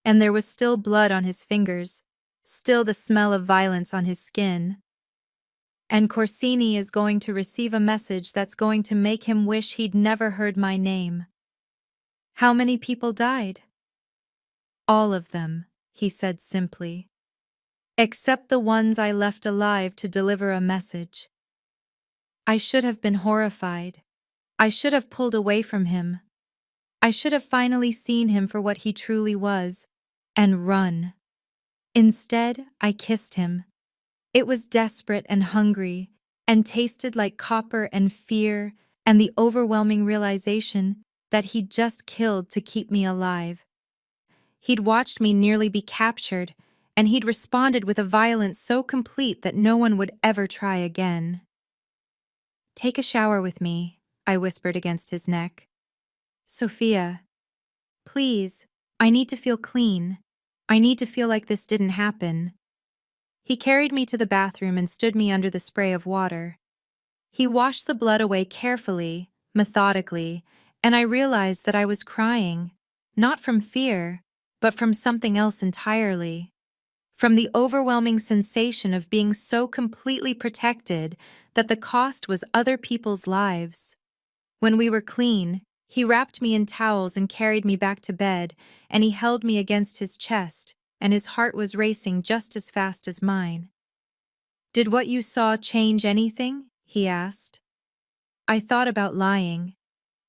and there was still blood on his fingers, still the smell of violence on his skin. And Corsini is going to receive a message that's going to make him wish he'd never heard my name. How many people died? All of them, he said simply. Except the ones I left alive to deliver a message. I should have been horrified. I should have pulled away from him. I should have finally seen him for what he truly was, and run. Instead, I kissed him. It was desperate and hungry, and tasted like copper and fear and the overwhelming realization that he'd just killed to keep me alive. He'd watched me nearly be captured, and he'd responded with a violence so complete that no one would ever try again. "Take a shower with me," I whispered against his neck. "Sophia, please, I need to feel clean. I need to feel like this didn't happen." He carried me to the bathroom and stood me under the spray of water. He washed the blood away carefully, methodically, and I realized that I was crying, not from fear, but from something else entirely. from the overwhelming sensation of being so completely protected that the cost was other people's lives. When we were clean, he wrapped me in towels and carried me back to bed, and he held me against his chest, and his heart was racing just as fast as mine. "Did what you saw change anything?" he asked. I thought about lying.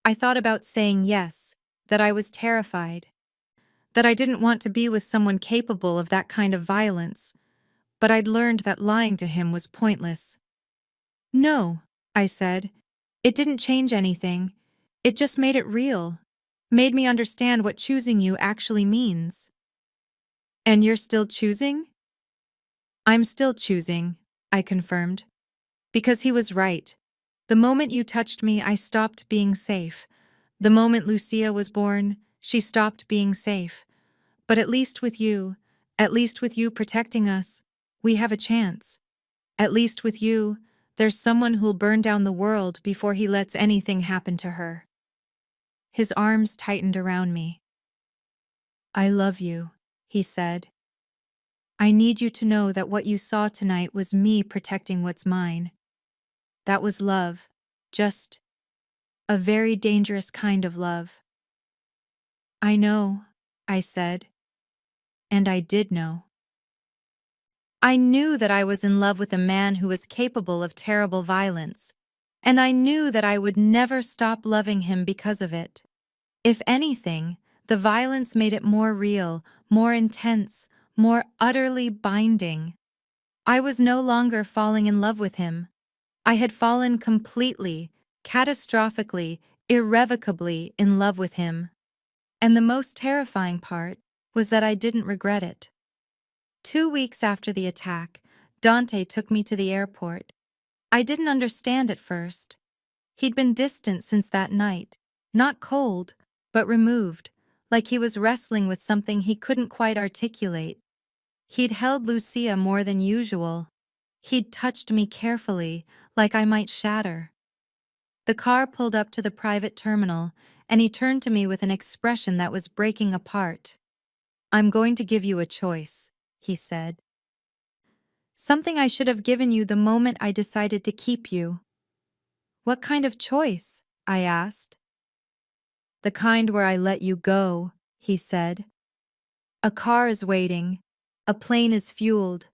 I thought about saying yes, that I was terrified, that I didn't want to be with someone capable of that kind of violence, but I'd learned that lying to him was pointless. "No," I said. "It didn't change anything. It just made it real. Made me understand what choosing you actually means." "And you're still choosing?" "I'm still choosing," I confirmed. Because he was right. The moment you touched me, I stopped being safe. The moment Lucia was born, she stopped being safe. But at least with you protecting us, we have a chance. At least with you, there's someone who'll burn down the world before he lets anything happen to her. His arms tightened around me. "I love you," he said. "I need you to know that what you saw tonight was me protecting what's mine. That was love. Just a very dangerous kind of love." "I know," I said. And I did know. I knew that I was in love with a man who was capable of terrible violence, and I knew that I would never stop loving him because of it. If anything, the violence made it more real, more intense, more utterly binding. I was no longer falling in love with him. I had fallen completely, catastrophically, irrevocably in love with him. And the most terrifying part was that I didn't regret it. 2 weeks after the attack, Dante took me to the airport. I didn't understand at first. He'd been distant since that night, not cold, but removed, like he was wrestling with something he couldn't quite articulate. He'd held Lucia more than usual. He'd touched me carefully, like I might shatter. The car pulled up to the private terminal, and he turned to me with an expression that was breaking apart. "I'm going to give you a choice," he said. "Something I should have given you the moment I decided to keep you." "What kind of choice?" I asked. "The kind where I let you go," he said. "A car is waiting. A plane is fueled.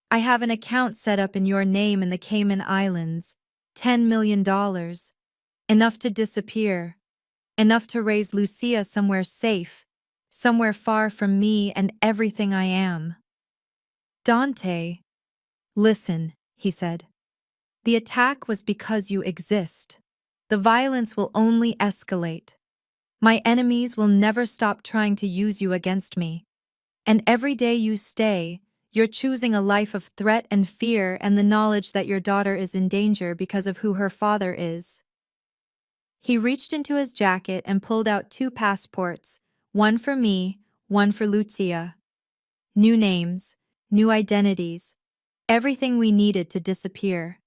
I have an account set up in your name in the Cayman Islands. $10 million. Enough to disappear. Enough to raise Lucia somewhere safe. Somewhere far from me and everything I am." "Dante." "Listen," he said. "The attack was because you exist. The violence will only escalate. My enemies will never stop trying to use you against me. And every day you stay, you're choosing a life of threat and fear and the knowledge that your daughter is in danger because of who her father is." He reached into his jacket and pulled out 2 passports, one for me, one for Lucia. New names, new identities, everything we needed to disappear.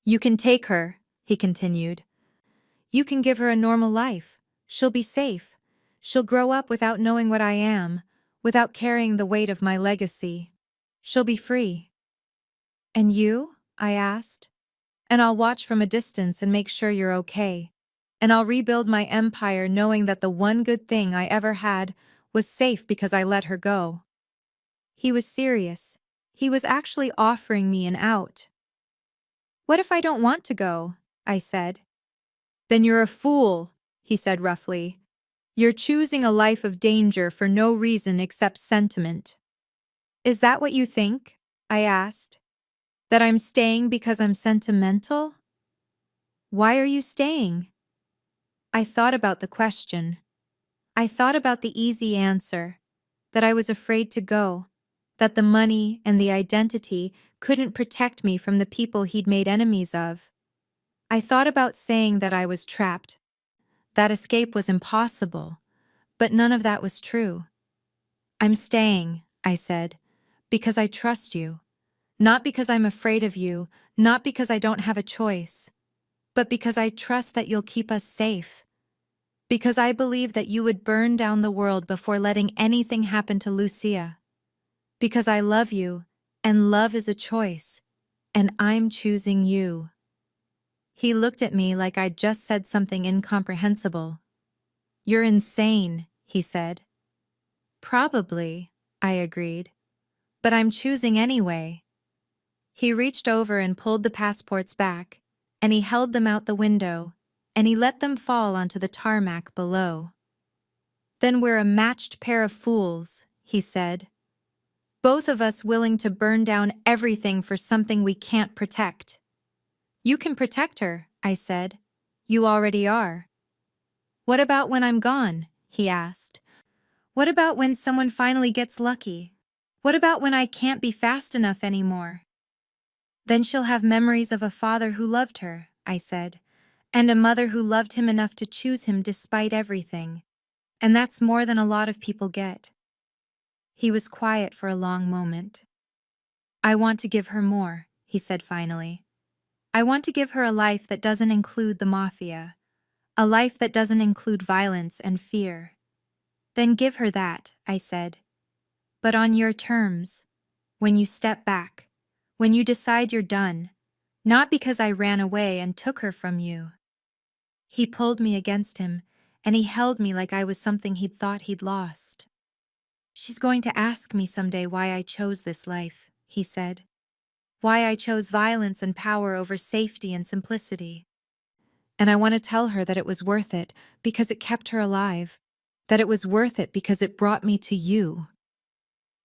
"You can take her," he continued. "You can give her a normal life. She'll be safe. She'll grow up without knowing what I am, without carrying the weight of my legacy. She'll be free." "And you?" I asked. "And I'll watch from a distance and make sure you're okay. And I'll rebuild my empire knowing that the one good thing I ever had was safe because I let her go." He was serious. He was actually offering me an out. "What if I don't want to go?" I said. "Then you're a fool," he said roughly. "You're choosing a life of danger for no reason except sentiment." "Is that what you think?" I asked. "That I'm staying because I'm sentimental?" "Why are you staying?" I thought about the question. I thought about the easy answer, that I was afraid to go, that the money and the identity couldn't protect me from the people he'd made enemies of. I thought about saying that I was trapped, that escape was impossible, but none of that was true. "I'm staying," I said, "because I trust you. Not because I'm afraid of you, not because I don't have a choice, but because I trust that you'll keep us safe. Because I believe that you would burn down the world before letting anything happen to Lucia." Because I love you, and love is a choice, and I'm choosing you." He looked at me like I'd just said something incomprehensible. "You're insane," he said. "Probably," I agreed. "But I'm choosing anyway." He reached over and pulled the passports back, and he held them out the window, and he let them fall onto the tarmac below. "Then we're a matched pair of fools," he said. "Both of us willing to burn down everything for something we can't protect." "You can protect her," I said. "You already are." "What about when I'm gone?" he asked. "What about when someone finally gets lucky? What about when I can't be fast enough anymore?" "Then she'll have memories of a father who loved her," I said, "and a mother who loved him enough to choose him despite everything. And that's more than a lot of people get." He was quiet for a long moment. "I want to give her more," he said finally. "I want to give her a life that doesn't include the Mafia, a life that doesn't include violence and fear." "Then give her that," I said. "But on your terms, when you step back, when you decide you're done, not because I ran away and took her from you." He pulled me against him, and he held me like I was something he'd thought he'd lost. "She's going to ask me someday why I chose this life," he said. "Why I chose violence and power over safety and simplicity. And I want to tell her that it was worth it because it kept her alive, that it was worth it because it brought me to you."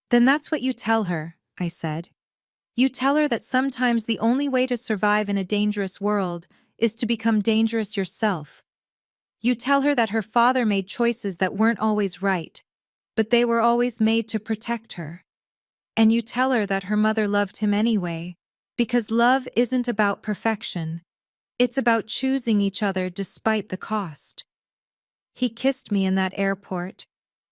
"Then that's what you tell her," I said. "You tell her that sometimes the only way to survive in a dangerous world is to become dangerous yourself. You tell her that her father made choices that weren't always right, but they were always made to protect her. And you tell her that her mother loved him anyway, because love isn't about perfection. It's about choosing each other despite the cost." He kissed me in that airport,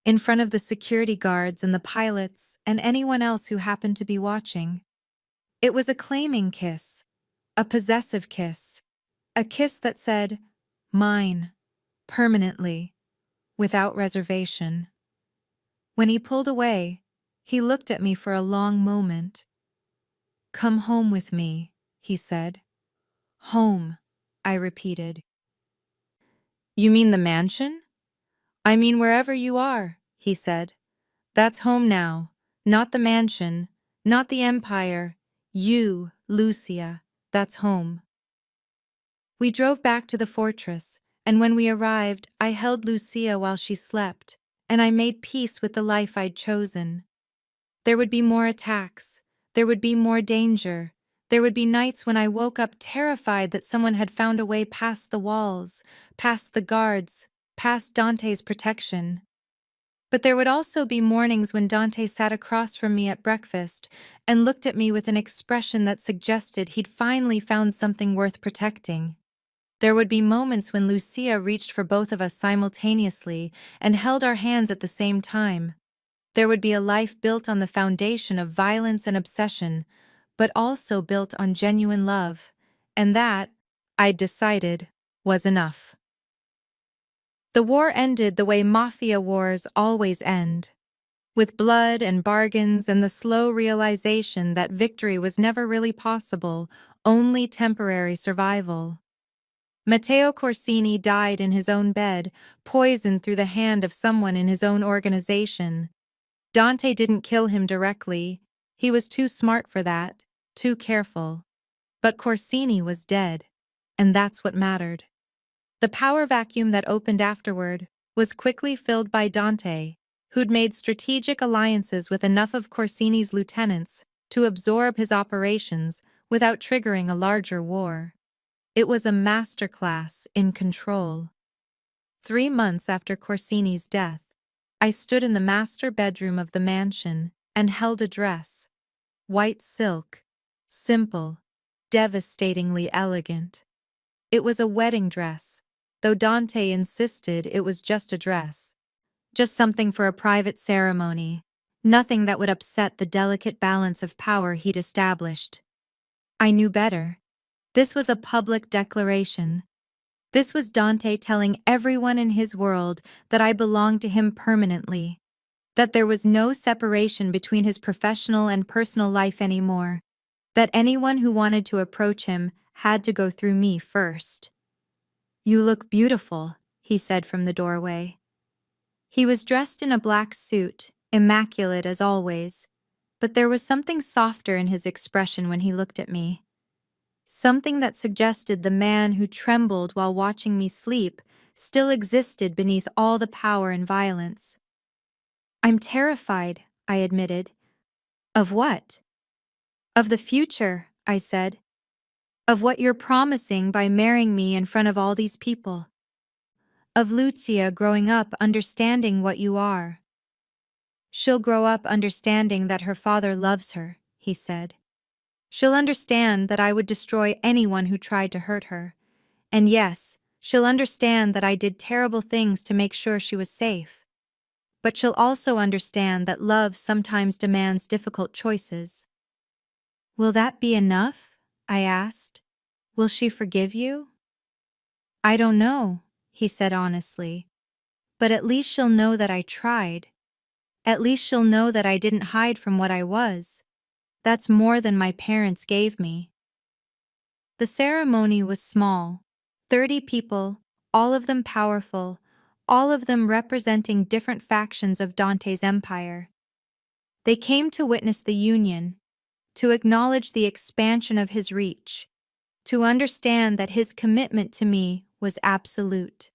in front of the security guards and the pilots and anyone else who happened to be watching. It was a claiming kiss, a possessive kiss, a kiss that said, "Mine, permanently, without reservation." When he pulled away, he looked at me for a long moment. "Come home with me," he said. "Home," I repeated. "You mean the mansion?" "I mean wherever you are," he said. "That's home now. Not the mansion, not the empire. You, Lucia, that's home." We drove back to the fortress, and when we arrived, I held Lucia while she slept, and I made peace with the life I'd chosen. There would be more attacks. There would be more danger. There would be nights when I woke up terrified that someone had found a way past the walls, past the guards, past Dante's protection. But there would also be mornings when Dante sat across from me at breakfast and looked at me with an expression that suggested he'd finally found something worth protecting. There would be moments when Lucia reached for both of us simultaneously and held our hands at the same time. There would be a life built on the foundation of violence and obsession, but also built on genuine love, and that, I'd decided, was enough. The war ended the way Mafia wars always end, with blood and bargains and the slow realization that victory was never really possible, only temporary survival. Matteo Corsini died in his own bed, poisoned through the hand of someone in his own organization. Dante didn't kill him directly. He was too smart for that, too careful. But Corsini was dead, and that's what mattered. The power vacuum that opened afterward was quickly filled by Dante, who'd made strategic alliances with enough of Corsini's lieutenants to absorb his operations without triggering a larger war. It was a masterclass in control. 3 months after Corsini's death, I stood in the master bedroom of the mansion and held a dress. White silk, simple, devastatingly elegant. It was a wedding dress, though Dante insisted it was just a dress. Just something for a private ceremony, nothing that would upset the delicate balance of power he'd established. I knew better. This was a public declaration. This was Dante telling everyone in his world that I belonged to him permanently. That there was no separation between his professional and personal life anymore. That anyone who wanted to approach him had to go through me first. "You look beautiful," he said from the doorway. He was dressed in a black suit, immaculate as always, but there was something softer in his expression when he looked at me. Something that suggested the man who trembled while watching me sleep still existed beneath all the power and violence. "I'm terrified," I admitted. "Of what?" "Of the future," I said. "Of what you're promising by marrying me in front of all these people. Of Lucia growing up understanding what you are." "She'll grow up understanding that her father loves her," he said. "She'll understand that I would destroy anyone who tried to hurt her. And yes, she'll understand that I did terrible things to make sure she was safe. But she'll also understand that love sometimes demands difficult choices." "Will that be enough?" I asked. "Will she forgive you?" "I don't know," he said honestly. "But at least she'll know that I tried. At least she'll know that I didn't hide from what I was. That's more than my parents gave me." The ceremony was small. 30 people, all of them powerful, all of them representing different factions of Dante's empire. They came to witness the union, to acknowledge the expansion of his reach, to understand that his commitment to me was absolute.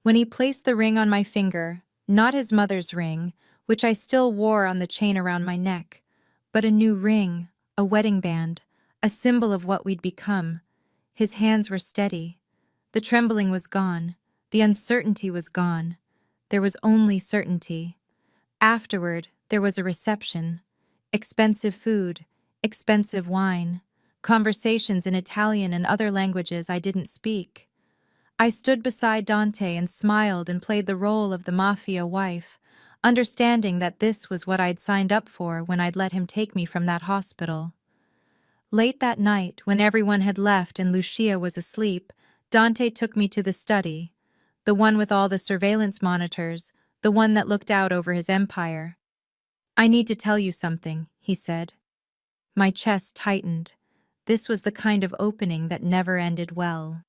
When he placed the ring on my finger, not his mother's ring, which I still wore on the chain around my neck, but a new ring, a wedding band, a symbol of what we'd become, his hands were steady. The trembling was gone. The uncertainty was gone. There was only certainty. Afterward, there was a reception. Expensive food, expensive wine, conversations in Italian and other languages I didn't speak. I stood beside Dante and smiled and played the role of the Mafia wife, understanding that this was what I'd signed up for when I'd let him take me from that hospital. Late that night, when everyone had left and Lucia was asleep, Dante took me to the study, the one with all the surveillance monitors, the one that looked out over his empire. "I need to tell you something," he said. My chest tightened. This was the kind of opening that never ended well.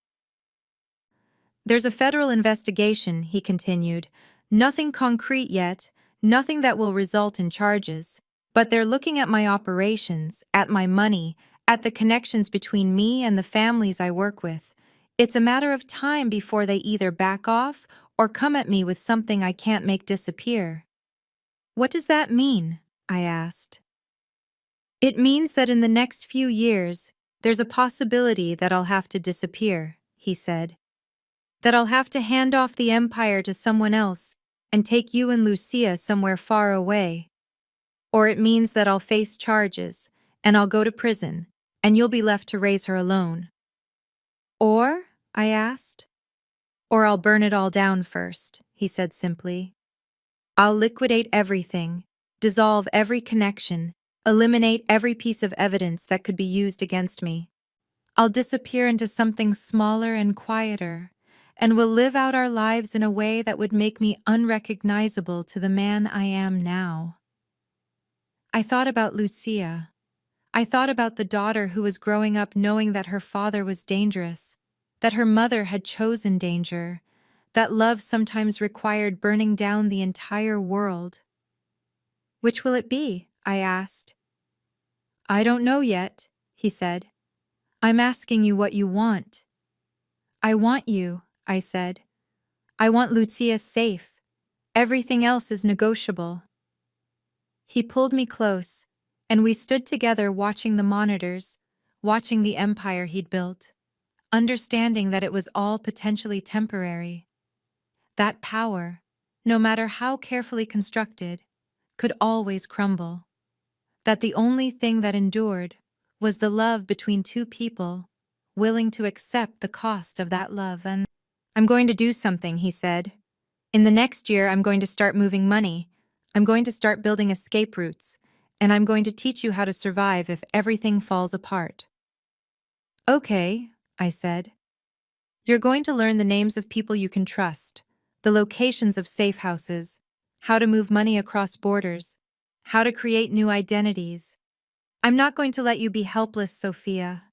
"There's a federal investigation," he continued. "Nothing concrete yet, nothing that will result in charges. But they're looking at my operations, at my money, at the connections between me and the families I work with. It's a matter of time before they either back off or come at me with something I can't make disappear." "What does that mean?" I asked. "It means that in the next few years, there's a possibility that I'll have to disappear," he said. "That I'll have to hand off the empire to someone else and take you and Lucia somewhere far away. Or it means that I'll face charges, and I'll go to prison, and you'll be left to raise her alone." "Or?" I asked. "Or I'll burn it all down first," he said simply. "I'll liquidate everything, dissolve every connection, eliminate every piece of evidence that could be used against me. I'll disappear into something smaller and quieter, and we'll live out our lives in a way that would make me unrecognizable to the man I am now." I thought about Lucia. I thought about the daughter who was growing up knowing that her father was dangerous, that her mother had chosen danger, that love sometimes required burning down the entire world. "Which will it be?" I asked. "I don't know yet," he said. "I'm asking you what you want." "I want you," I said. "I want Lucia safe. Everything else is negotiable." He pulled me close, and we stood together watching the monitors, watching the empire he'd built, understanding that it was all potentially temporary. That power, no matter how carefully constructed, could always crumble. That the only thing that endured was the love between two people willing to accept the cost of that love. "And I'm going to do something," he said. "In the next year, I'm going to start moving money. I'm going to start building escape routes, and I'm going to teach you how to survive if everything falls apart." "Okay," I said. "You're going to learn the names of people you can trust, the locations of safe houses, how to move money across borders, how to create new identities. I'm not going to let you be helpless, Sophia.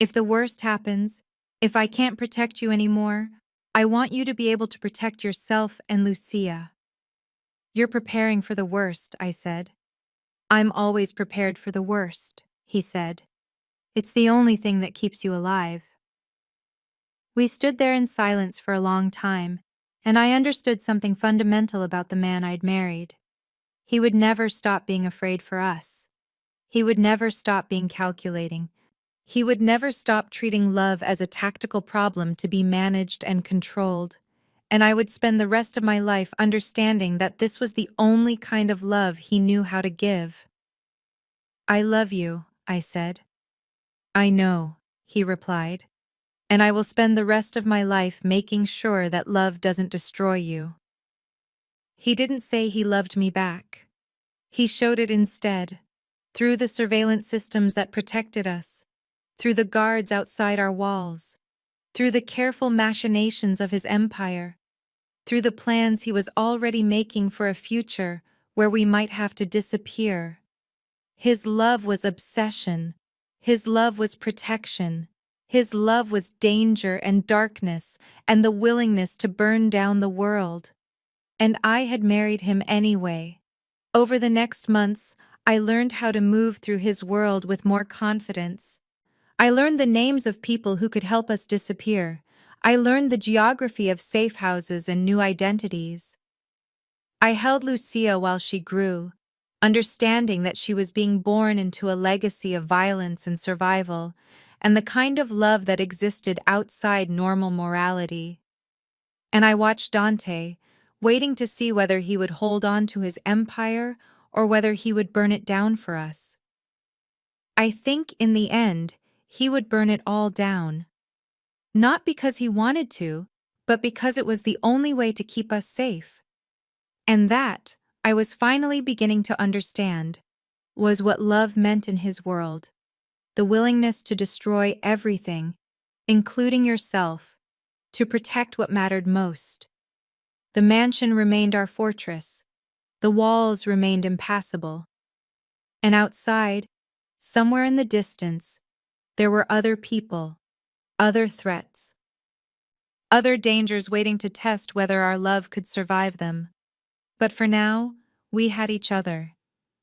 If the worst happens, if I can't protect you anymore, I want you to be able to protect yourself and Lucia. You're preparing for the worst, I said. I'm always prepared for the worst, he said. It's the only thing that keeps you alive. We stood there in silence for a long time, and I understood something fundamental about the man I'd married. He would never stop being afraid for us. He would never stop being calculating. He would never stop treating love as a tactical problem to be managed and controlled. And I would spend the rest of my life understanding that this was the only kind of love he knew how to give. I love you, I said. I know, he replied. And I will spend the rest of my life making sure that love doesn't destroy you. He didn't say he loved me back. He showed it instead, through the surveillance systems that protected us, through the guards outside our walls, through the careful machinations of his empire, through the plans he was already making for a future where we might have to disappear. His love was obsession. His love was protection. His love was danger and darkness and the willingness to burn down the world. And I had married him anyway. Over the next months, I learned how to move through his world with more confidence. I learned the names of people who could help us disappear. I learned the geography of safe houses and new identities. I held Lucia while she grew, understanding that she was being born into a legacy of violence and survival, and the kind of love that existed outside normal morality. And I watched Dante, waiting to see whether he would hold on to his empire or whether he would burn it down for us. I think, in the end, he would burn it all down. Not because he wanted to, but because it was the only way to keep us safe. And that, I was finally beginning to understand, was what love meant in his world. The willingness to destroy everything, including yourself, to protect what mattered most. The mansion remained our fortress. The walls remained impassable. And outside, somewhere in the distance, there were other people, other threats, other dangers waiting to test whether our love could survive them. But for now, we had each other.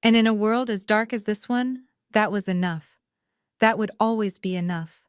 And in a world as dark as this one, that was enough. That would always be enough.